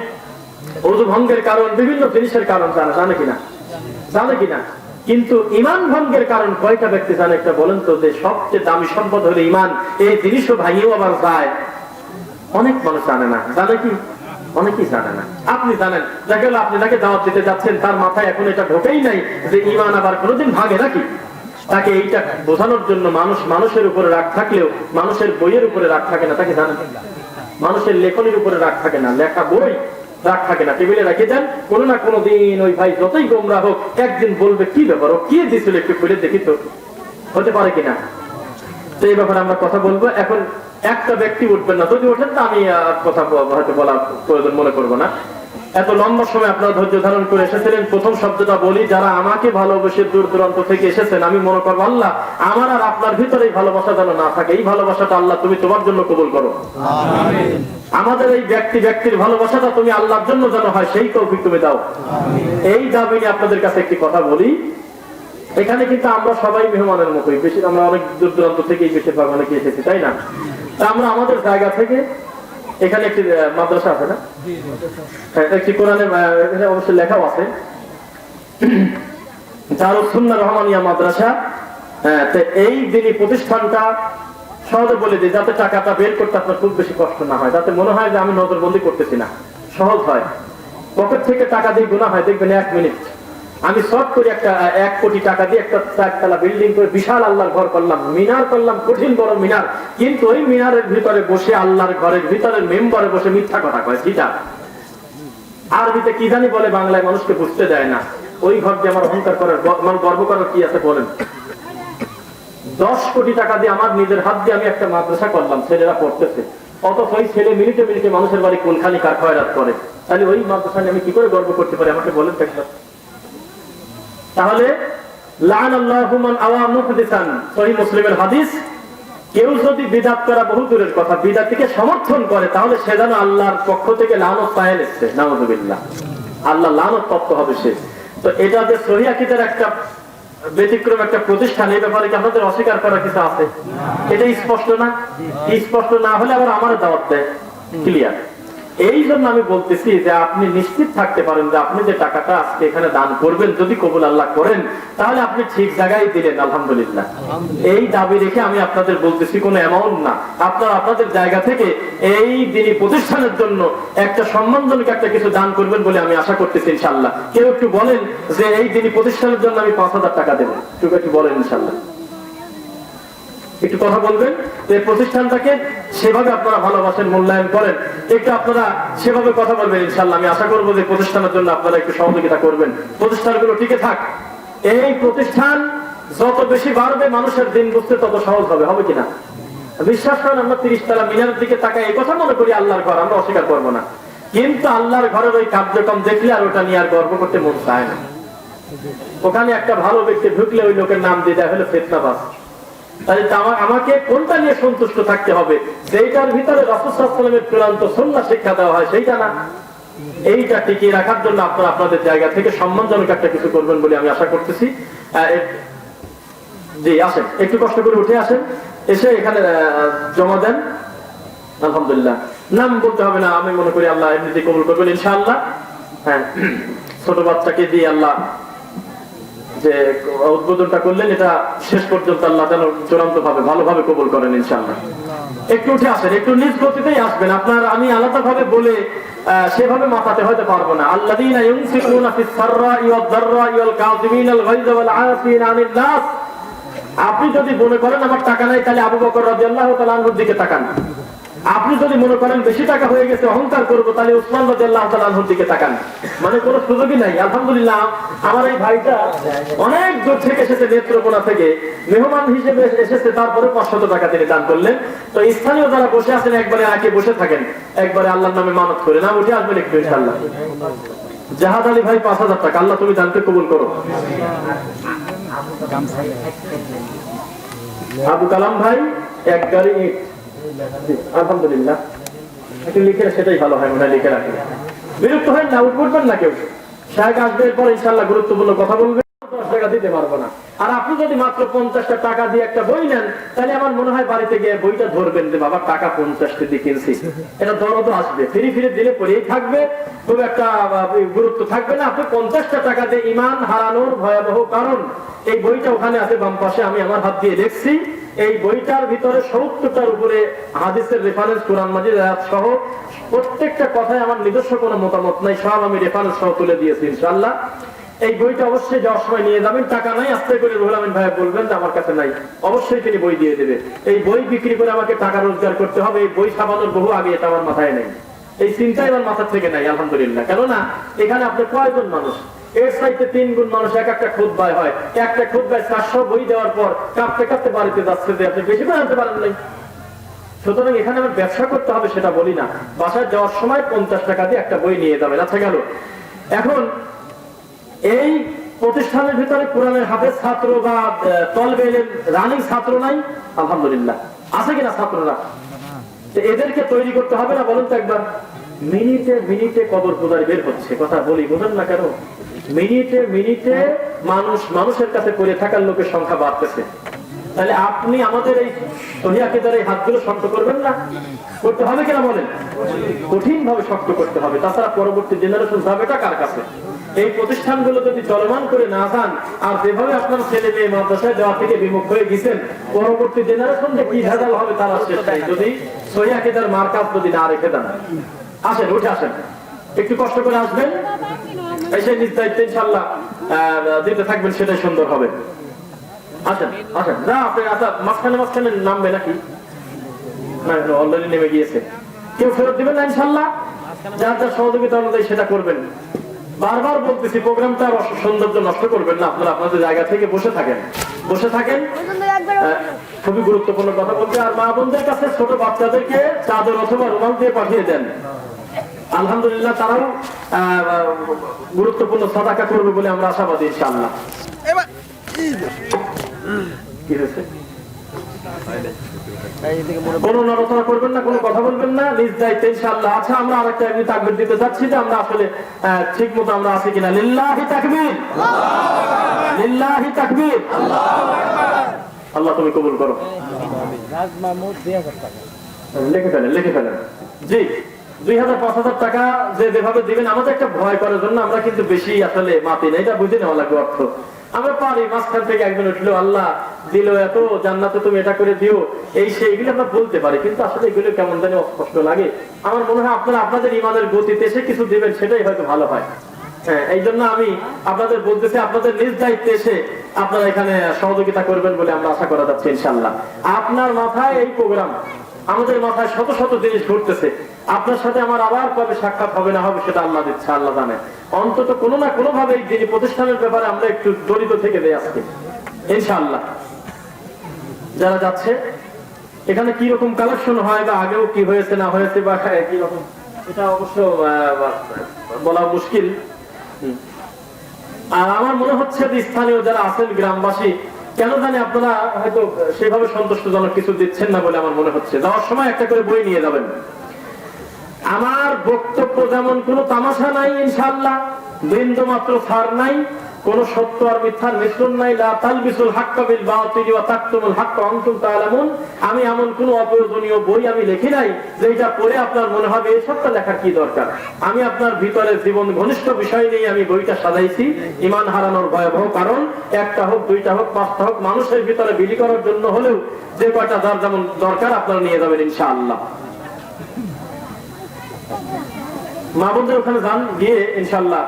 ওযু ভঙ্গের কারণ, বিভিন্ন জিনিসের কারণ জানে কিনা, জানে কিনা। কিন্তু ইমান ভঙ্গের কারণ কয়টা ব্যক্তি জানে একটা বলেন তো, যে সবচেয়ে দামি সম্পদ হলো ইমান, এই জিনিসও ভাঙিয়েও আবার যায়। অনেক মানুষ জানে না, জানে কি? অনেকেই জানে না। আপনি জানেন, দেখা গেল আপনি তাকে দাওয়াত দিতে যাচ্ছেন, তার মাথায় এখন এটা ঢোকেই নাই যে ইমান আবার কোনোদিন ভাঙে নাকি। তাকে এইটা বোঝানোর জন্য মানুষের উপরে রাগ থাকলেও মানুষের বইয়ের উপরে রাগ থাকে না, তাকে জানেন। মানুষের লেখনের উপরে রাগ থাকে না, লেখা বই রাগ থাকে না, টেবিলে রেখে দেন। কোনো না কোনো দিন ওই ভাই যতই গোমরা হোক একদিন বলবে কি ব্যাপার, ও কি দিছিল একটু খুলে দেখি তো, হতে পারে কিনা। তো এই ব্যাপারে আমরা কথা বলবো। এখন একটা ব্যক্তি উঠবেন না, যদি ওঠেন তো আমি কথা হয়তো বলা প্রয়োজন মনে করবো না। এত লম্বা সময় আপনারা ধৈর্য ধারণ করে এসেছিলেন। প্রথম শব্দটা বলি, যারা আমাকে ভালোবেসে দূর দূরান্ত থেকে এসেছেন, আমি মনে করবো আল্লাহ আমার আর আপনার ভিতরে এই ভালোবাসা যেন না থাকে। এই ভালোবাসাটা আল্লাহ তুমি তোমার জন্য কবুল করো। আমাদের এই ব্যক্তির ভালোবাসাটা তুমি আল্লাহর জন্য যেন হয়, সেই তৌফিক তুমি দাও। এই দাবি নিয়ে আপনাদের কাছে একটি কথা বলি। এখানে কিন্তু আমরা সবাই মেহমানের মতোই, বেশি আমরা অনেক দূর দূরান্ত থেকেই বেশিরভাগ অনেকে এসেছি, তাই না? তা আমরা আমাদের জায়গা থেকে, এখানে একটি মাদ্রাসা আছে না, একটি কোরআনের অবশ্যই লেখাও আছে, দারুস সুন্নাহ রহমানিয়া মাদ্রাসা। তো এই দিনই প্রতিষ্ঠানটা সহজে বলে দিই, যাতে টাকাটা বের করতে আপনার খুব বেশি কষ্ট না হয়, যাতে মনে হয় যে আমি নজরবন্দি করতেছি না, সহজ হয়। পকেট থেকে টাকা দিয়ে গুণা হয়, দেখবেন 1 মিনিট আমি শর্ট করে একটা 1 কোটি টাকা দিয়ে একটা 4তলা বিল্ডিং করে বিশাল আল্লাহর ঘর করলাম, মিনার করলাম, কঠিন বড় মিনার। কিন্তু ওই মিনারের ভিতরে বসে, আল্লাহর ঘরের ভিতরের মেম্বারে বসে মিথ্যা কথা কয়। কিটা আরবিতে কি জানি বলে, বাংলায় মানুষকে বুঝতে দেয় না। ওই ঘর দিয়ে আমার অহংকার করার, মানে গর্ব করার কি আছে বলেন? 10 কোটি টাকা দিয়ে আমার নিজের হাত দিয়ে আমি একটা মাদ্রাসা করলাম, ছেলেরা পড়তেছে, অথচ ওই ছেলে মিনিটে মিনিটে মানুষের বাড়ি কোনখানি কার খয়রাত করে। তাহলে ওই মাদ্রাসা নিয়ে আমি কি করে গর্ব করতে পারি, আমাকে বলেন দেখলাম। তাহলে লাআনাল্লাহু মান আওয়া মুহদিসান, সহিহ মুসলিমের হাদিস। কেউ যদি বিদআত করা, বহু দূরের কথা, বিদআতকে সমর্থন করে, তাহলে সে যেন আল্লাহর পক্ষ থেকে লানত পায় নিচ্ছে, নাউযুবিল্লাহ। আল্লাহ লানত প্রাপ্ত হবে সে। তো এটা যে সহিহ আকীদার একটা ব্যতিক্রম একটা প্রতিষ্ঠান, এই ব্যাপারে কি আপনাদের অস্বীকার করার কিছু আছে? এটা স্পষ্ট না? স্পষ্ট না হলে আবার আমার দাওয়াত দেয়, ক্লিয়ার। এই জন্য আমি বলতেছি যে আপনি নিশ্চিত থাকতে পারেন যে আপনি যে টাকাটা আজকে এখানে দান করবেন, যদি কবুল আল্লাহ করেন, তাহলে আপনি ঠিক জায়গায় দিলেন, আলহামদুলিল্লাহ। এই দাবি রেখে আমি আপনাদের বলতেছি কোনো অ্যামাউন্ট না, আপনারা আপনাদের জায়গা থেকে এই দিনই প্রতিষ্ঠানের জন্য একটা সম্মানজনক একটা কিছু দান করবেন বলে আমি আশা করতেছি ইনশাআল্লাহ। কেউ একটু বলেন যে এই দিনই প্রতিষ্ঠানের জন্য আমি 5,000 টাকা দেবো, একটু বলেন ইনশাআল্লাহ। একটু কথা বলবেন যে প্রতিষ্ঠানটাকে সেভাবে আপনারা ভালোবাসেন, মূল্যায়ন করেন, একটু আপনারা সেভাবে কথা বলবেন ইনশাআল্লাহ। আমি আশা করবো যে প্রতিষ্ঠানের জন্য আপনারা একটু সহযোগিতা করবেন, প্রতিষ্ঠানগুলো টিকে থাক। এই প্রতিষ্ঠান যত বেশি বাড়বে, মানুষের দিন বুঝতে তত সহজ হবে, হবে কিনা? বিশ্বাস করেন, আমরা 30 তলা মিনারের দিকে তাকাই, এই কথা মনে করি আল্লাহর ঘর, আমরা অস্বীকার করবো না। কিন্তু আল্লাহর ঘরের ওই কার্যক্রম দেখলে আর ওটা নিয়ে আর গর্ব করতে মন চায় না। ওখানে একটা ভালো ব্যক্তি ঢুকলে ওই লোকের নাম দিয়ে দেয় হলো ফিতনাবাজ। তাহলে আমাকে কোনটা নিয়ে সন্তুষ্ট থাকতে হবে? সেইটার ভিতরে রাসূল সাল্লাল্লাহু আলাইহি ওয়াসাল্লামের চূড়ান্ত সুন্নাহ শিক্ষা দেওয়া হয়, সেইটা না। এইটা টিকিয়ে রাখার জন্য আপনারা আপনাদের জায়গা থেকে সম্মানজনক একটা কিছু করবেন বলে আমি আশা করতেছি। জি, আসেন, একটু কষ্ট করে উঠে আসেন, এসে এখানে জমা দেন। আলহামদুলিল্লাহ, নাম বলতে হবে না, আমি মনে করি আল্লাহ এমনিতে কবুল করবেন ইনশাআল্লাহ। হ্যাঁ, ছোট বাচ্চাকে দিয়ে আল্লাহ যে উদ্বোধনটা করলেন, এটা শেষ পর্যন্ত আল্লাহ যেন চূড়ান্ত ভাবে ভালোভাবে কবুল করেন ইনশাআল্লাহ। একটু উঠে আসেন, একটু নিজ গতিতেই আসবেন। আপনার আমি আলাদা ভাবে বলে সেভাবে মাথাতে হয়তো পারবো না। আল্লাযীনা ইউনফিকুনা ফিস সাররাই ওয়াদ দাররাই ওয়াল কাযিমিনাল গায়যা ওয়াল আফিনা আনিন নাস। আপনি যদি মনে করেন আমার টাকা নাই, তাহলে আবু বকর রাদিয়াল্লাহু তাআলা আনহুর দিকে তাকান। আপনি যদি মনে করেন বেশি টাকা হয়ে গেছে, অহংকার করবো, তাহলে উসমান রাদিয়াল্লাহু তাআলা আনহুর দিকে তাকান। মানে কোনো সুযোগই নাই। আলহামদুলিল্লাহ, আমার এই ভাইটা অনেক দূর থেকে এসেছে, নেত্রকোনা থেকে মেহমান হিসেবে এসেছে, তারপরে 500 টাকা তিনি দান করলেন। তো স্থানীয় যারা বসে আছেন, একবারে আগে বসে থাকেন, একবারে আল্লাহর নামে মানত করে না, উঠে আসবেন একটু ইনশাআল্লাহ। জাহাদ আলী ভাই 5,000 টাকা, আল্লাহ তুমি দানকে কবুল করো। আবু কালাম ভাই এক গাড়ি ইট। আলহামদুলিল্লাহ, একটু লিখে সেটাই ভালো হয়, মনে হয় লিখে রাখি। বিরক্ত হয় না, উঠবেন না কেউ। সাহেব আসবে এরপর ইনশাল্লাহ গুরুত্বপূর্ণ কথা বলবে। 10 টাকা দিতে পারবো না। আর আপনি যদি মাত্র 50 টাকা দিয়ে একটা বই নেন, তাহলে আমার মনে হয় বাড়িতে গিয়ে বইটা ধরবেন যে বাবা টাকা 50 দিয়ে কিনছি, এটা দরদ আসবে। ফিরে ফিরে দিলে পরেই থাকবে, খুব একটা গুরুত্ব থাকবে না। আপনি 50 টাকা দিয়ে ইমান হারানোর ভয়াবহ কারণ, এই বইটা ওখানে আছে বাম পাশে, আমি আমার হাত দিয়ে দেখছি। এই বইটার ভিতরে 70টার উপরে হাদিসের রেফারেন্স, কোরআন মাজিদ আয়াত সহ প্রত্যেকটা কথায় আমার নিজস্ব কোনো মতামত নাই, সব আমি রেফারেন্স সহ তুলে দিয়েছি ইনশাআল্লাহ। এই বইটা অবশ্যই যাওয়ার সময় নিয়ে যাবেন। টাকা নাই, আস্তে করে রুহুল আমিন ভাই বলবেন যে আমার কাছে নাই, অবশ্যই তিনি বই দিয়ে দেবে। এই বই বিক্রি করে আমাকে টাকা রোজগার করতে হবে, এই বই ছাপানোর বহু আগে, এটা আমার মাথায় নেই, এই চিন্তাই আমার মাথা থেকে নাই আলহামদুলিল্লাহ। কেননা এখানে আপনি কয়জন মানুষ, এর সাইডে 3 গুণ মানুষ এক একটা খুতবায় হয়, একটা খুতবায় 400 বই দেওয়ার পর কাঁপতে কাঁপতে বাড়িতে যাচ্ছে যে আপনি বেশি করে আনতে পারেন নাই। সুতরাং এখানে আমার ব্যবসা করতে হবে সেটা বলি না, বাসায় যাওয়ার সময় 50 টাকা দিয়ে একটা বই নিয়ে যাবেন। আচ্ছা গেল। এখন এই প্রতিষ্ঠানের ভিতরে কোরআনের হাফেজ ছাত্র বা তলবে ইলম রানিং ছাত্র নাই? আলহামদুলিল্লাহ। আছে কিনা ছাত্ররা? এদেরকে তৈরি করতে হবে না বলুন তো একবার। মিনিটে মিনিটে কবর পূজারি বের হচ্ছে, কথা বলি বুঝেন না কেন? মিনিটে মিনিটে মানুষের কাছে পড়ে থাকার লোকের সংখ্যা বাড়তেছে। তাহলে আপনি আমাদের এই সহিহ আকীদার এই হাতগুলো শক্ত করবেন না? করতে হবে কিনা বলেন? কঠিন ভাবে শক্ত করতে হবে, তাছাড়া পরবর্তী জেনারেশন যাবেটা কার কাছে? এই প্রতিষ্ঠানগুলো যদি চলমান করে না যান, আর যেভাবে আপনার ছেলে মেয়ে মাদ্রাসায় দেওয়া থেকে বিমুখ হয়ে গেছেন, পরবর্তী জেনারেশন যে কি ভেজাল হবে তার শেষ নাই, যদি সহিহ আকীদার মার্কাজ যদি না রেখে দেন। আসেন, উঠে আসেন, একটু কষ্ট করে আসবেন, এসে নিজ দায়িত্বে ইনশাআল্লাহ দিতে থাকবেন, সেটাই সুন্দর হবে। আসেন আসেন, না আপনি আচ্ছা মাঝখানে মাঝখানে নামবে নাকি? না, অলরেডি নেমে গিয়েছে। কেউ ফেরত দিবেন না ইনশাআল্লাহ? যার যার সহযোগিতা অনুযায়ী সেটা করবেন। বারবার বলতেছি, প্রোগ্রামটা সৌন্দর্য নষ্ট করবেন না, আপনারা আপনাদের জায়গা থেকে বসে থাকেন, বসে থাকেন। খুবই গুরুত্বপূর্ণ কথা বলতে। আর মা বোনদের কাছে ছোট বাচ্চাদেরকে চাদর অথবা রুমাল দিয়ে পাঠিয়ে দেন, আলহামদুলিল্লাহ তারাও গুরুত্বপূর্ণ সাদাকা করবে বলে আমরা আশাবাদী ইনশাআল্লাহ। কি হয়েছে? কোনো নড়াচড়া করবেন না, কোনো কথা বলবেন না, নিজ দায়িত্বে ইনশাআল্লাহ। আচ্ছা, আমরা আরেকটা এমনি তাকবীর দিতে যাচ্ছি যে আমরা আসলে ঠিক মতো আমরা আছি কিনা। লিল্লাহি তাকবীর, লিল্লাহি তাকবীর। আল্লাহ তুমি কবুল করো। লিখে ফেলেন, লিখে ফেলেন। জি, 2000-5000 টাকা যে যেভাবে দিবেন, আমাদের একটা ভয় করার জন্য আমরা কিন্তু বেশি আসলে মাতি না, এটা বুঝে নেওয়া লাগবে অর্থ। আমরা পারি মাঝখান থেকে একজন উঠলো, আল্লাহ দিল এত, জান্নাতে তুমি এটা করে দিও, এই সেইগুলো আমরা বলতে পারি, কিন্তু আসলে এগুলো কেমন জানি অস্পষ্ট লাগে। আমার মনে হয় আপনারা আপনাদের ইমানের গতিতে এসে কিছু দিবেন, সেটাই হয়তো ভালো হয়। হ্যাঁ, এই জন্য আমি আপনাদের বলতেছি, আপনাদের নিজ দায়িত্বে এসে আপনারা এখানে সহযোগিতা করবেন বলে আমরা আশা করা যাচ্ছে ইনশাআল্লাহ। আপনার মাথায় এই প্রোগ্রাম, আমাদের মাথায় শত শত জিনিস ঘুরতেছে। আপনার সাথে আমার আবার কবে সাক্ষাৎ হবে না হবে সেটা আল্লাহ দিচ্ছে, আল্লাহ জানে। অন্তত কোনো না কোনো ভাবে এই যিনি প্রতিষ্ঠানের ব্যাপারে আমরা একটু জড়িত থেকে দেয় আজকে ইনশাআল্লাহ। যারা যাচ্ছে এখানে কি রকম কালেকশন হয় বা আগেও কি হয়েছে না হয়েছে বা কি রকম, এটা অবশ্য বলা মুশকিল। আর আমার মনে হচ্ছে যে স্থানীয় যারা আছেন গ্রামবাসী, কেন জানি আপনারা হয়তো সেভাবে সন্তুষ্টজনক কিছু দিচ্ছেন না বলে আমার মনে হচ্ছে। যাওয়ার সময় একটা করে বই নিয়ে যাবেন। আমার বক্তব্য যেমন কোনো তামাশা নাই ইনশাআল্লাহ, বিন্দু মাত্র ছাড় নাই, কোন সত্য আর মিথ্যার মিশ্রণ নাই। লা তালবিসুল হাক্কা বিল বাতিল ওয়া তাকতুমুল হাক্কা ওয়া আনতুম তাআলামুন। আমি এমন কোন অপ্রয়োজনীয় বই আমি লিখি নাই যে এটা পড়ে আপনার মনে হবে এই সবটা লেখার কি দরকার। আমি আপনার ভিতরে জীবন ঘনিষ্ঠ বিষয় নিয়ে আমি বইটা সাজাইছি। ঈমান হারানোর ভয়াবহ কারণ, একটা হোক, দুইটা হোক, পাঁচটা হোক, মানুষের ভিতরে বিলি করার জন্য হলেও যে কয়টা যার যেমন দরকার আপনারা নিয়ে যাবেন ইনশাআল্লাহ। মা বোনদের ওখানে যান, গিয়ে ইনশাআল্লাহ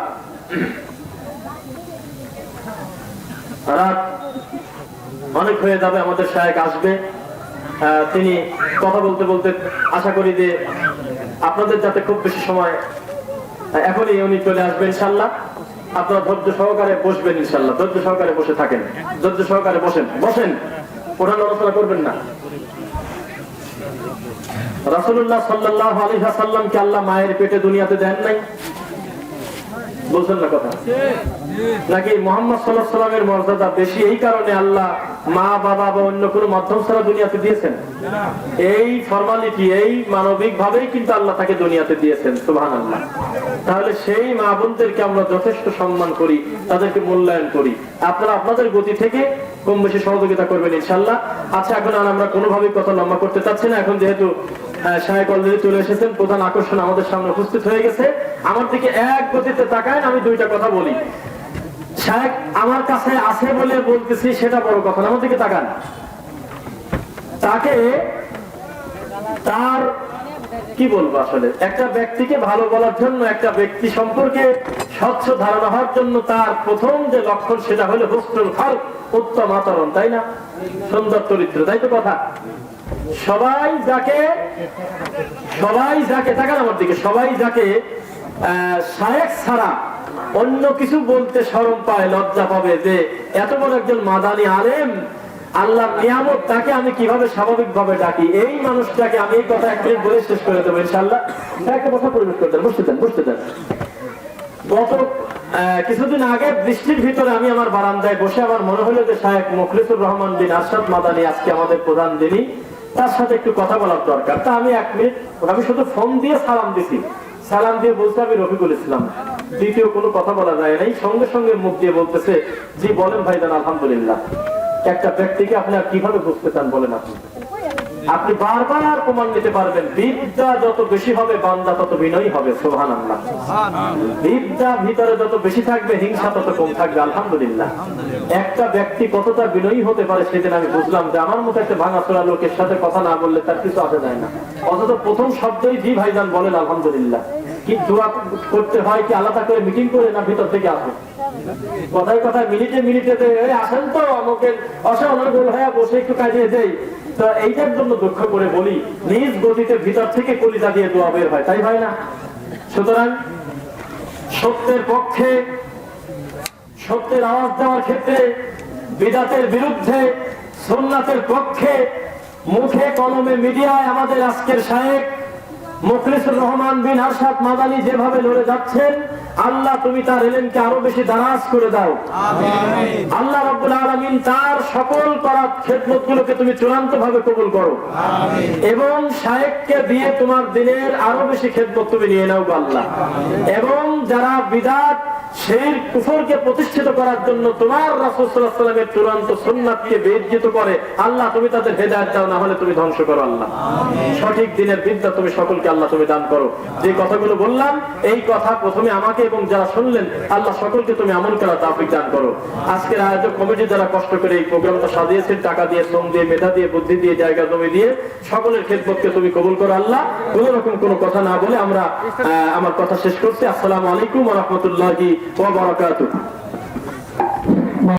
রাত অনেক হয়ে যাবে, আমাদের শায়েখ আসবে, তিনি কথা বলতে বলতে আশা করি যে আপনাদের যাতে খুব বেশি সময়, এখনই উনি চলে আসবেন ইনশাআল্লাহ। আপনারা ধৈর্য সহকারে বসবেন ইনশাআল্লাহ, ধৈর্য সহকারে বসে থাকেন, ধৈর্য সহকারে বসেন, বসেন, ওঠার নড়াচড়া করবেন না। রাসূলুল্লাহ সাল্লাল্লাহু আলাইহি ওয়াসাল্লামকে আল্লাহ মায়ের পেটে দুনিয়াতে দেন নাই? বলছেন না কথা? নাকি মোহাম্মদ সাল্লাল্লাহু আলাইহি ওয়াসাল্লামের মর্যাদা বেশি এই কারণে আল্লাহ মা বাবা বা অন্য কোনো মাধ্যম ছাড়া দুনিয়াতে দিয়েছেন? এই ফর্মালিটি, এই মানবিক ভাবেই কিন্তু আল্লাহ তাকে দুনিয়াতে দিয়েছেন। সুবহানাল্লাহ। তাহলে সেই মা বোনদেরকে আমরা যথেষ্ট সম্মান করি, তাদেরকে মূল্যায়ন করি। আপনারা আপনাদের গতি থেকে কম বেশি সহযোগিতা করবেন ইনশাআল্লাহ। আচ্ছা, এখন আর আমরা কোনোভাবেই কথা লম্বা করতে চাচ্ছি না। এখন যেহেতু শায়েখ অলরেডি চলে এসেছেন, প্রধান আকর্ষণ আমাদের সামনে উপস্থিত হয়ে গেছে। আমার দিকে এক গতিতে তাকায়, আমি দুইটা কথা বলি। শায়েখ আমার কাছে আছে বলে বলতেছি সেটা বড় কথা না, আমার দিকে তাকান। তাকে তার কি বলবো, আসলে একটা ব্যক্তিকে ভালো বলার জন্য, একটা ব্যক্তি সম্পর্কে স্বচ্ছ ধারণা হওয়ার জন্য তার প্রথম যে লক্ষণ সেটা হলো হুসনুল খালক, উত্তম আচরণ, তাই না? সুন্দর চরিত্র, তাই তো কথা? সবাই যাকে তাকান আমার দিকে, সবাই যাকে শায়েখ ছাড়া অন্য কিছু বলতে শরম পায়, লজ্জা পাবে যে এত বড় একজন মাদানী আলেম, আল্লাহর নিয়ামত, তাকে আমি কিভাবে স্বাভাবিক ভাবে ডাকি? এই মানুষটাকে আমি এই কথা এক মিনিট বলে শেষ করে দেবো ইনশাআল্লাহ। একটা কথা পরিবেশ করতেন, বসতে দেন। গত কিছুদিন আগে বৃষ্টির ভিতরে আমি আমার বারান্দায় বসে আমার মনে হলো যে শায়েখ মুখলিসুর রহমান বিন আরশাদ মাদানী আজকে আমাদের প্রধান যিনি, তার সাথে একটু কথা বলার দরকার। তা আমি এক মিনিট, আমি শুধু ফোন দিয়ে সালাম দিছি, সালাম দিয়ে বলতে আমি রফিকুল ইসলাম, দ্বিতীয় কোনো কথা বলা যায় নাই। সঙ্গে সঙ্গে মুখ দিয়ে বলতেছে, জি বলেন ভাইজান। আলহামদুলিল্লাহ। একটা ব্যক্তিকে আপনি আর কিভাবে বুঝতে চান বলেন? আপনি বারবার প্রমাণ নিতে পারবেন, বিদ্যা যত বেশি হবে বান্দা তত বিনয়ী হবে। সুবহানাল্লাহ। বিদ্যা ভিতরে যত বেশি থাকবে হিংসা তত কম থাকবে। আলহামদুলিল্লাহ। একটা ব্যক্তি কতটা বিনয়ী হতে পারে সেদিন আমি বুঝলাম যে আমার মতো একটা ভাঙাচোরা লোকের সাথে কথা না বললে তার কিছু আসে যায় না। অথচ প্রথম শব্দই জি ভাইজান বলেন আলহামদুলিল্লাহ। কি দোয়া করতে হয়, কি আলাদা করে মিটিং করে, না ভিতর থেকে আসে? কথায় কথায় মিনিটে মিনিটে আসেন তো আমাকে অসাধারণ হয়ে বসে একটু কাজিয়ে দেই। তো এইটার জন্য দুঃখ করে বলি, নিজ গতিতে ভিতর থেকে কলিজা দিয়ে দোয়া বের হয়, তাই হয় না? সুতরাং সত্যের পক্ষে, সত্যের আওয়াজ দেওয়ার ক্ষেত্রে, বিদাতের বিরুদ্ধে, সুন্নাতের পক্ষে, মুখে কলমে মিডিয়ায় আমাদের আজকের শায়েখ মুখলিসুর রহমান বিন আরশাদ মাদানী যেভাবে লড়ে যাচ্ছেন, আল্লাহ তুমি তার এলেমকে আরো বেশি দারাজ করে দাও। আল্লাহ রাব্বুল আলামিন তার সকল করা খেদমতগুলোকে তুমি চূড়ান্ত ভাবে কবুল করো, এবং শায়েখকে দিয়ে তোমার দিনের আরো বেশি খেদমত তুমি নিয়ে নাও আল্লাহ। এবং যারা বিদআত, শিরক, কুফরকে প্রতিষ্ঠিত করার জন্য তোমার রাসূল সাল্লাল্লাহু আলাইহি ওয়াসাল্লামের চূড়ান্ত সুন্নাতকে বেইজ্জত করে, আল্লাহ তুমি তাদের হেদায়েত দাও, না হলে তুমি ধ্বংস করো আল্লাহ। সঠিক দিনের বিদ্যা তুমি সকলকে আল্লাহ তুমি দান করো। যে কথাগুলো বললাম, এই কথা প্রথমে আমাকে এবং যারা শুনলেন, আল্লাহ সকলকে তুমি আমল করার তৌফিক দান করো। আজকের আয়োজক কমিটি যারা কষ্ট করে এই প্রোগ্রামটা সাজিয়েছেন, টাকা দিয়ে, শ্রম দিয়ে, মেধা দিয়ে, বুদ্ধি দিয়ে, জায়গা জমি দিয়ে, সকলের খেদমতকে তুমি কবুল করো আল্লাহ। কোনো রকম কোনো কথা না বলে আমরা আমার কথা শেষ করছি। আসসালামু আলাইকুম ওয়া রাহমাতুল্লাহি ওয়া বারাকাতুহু।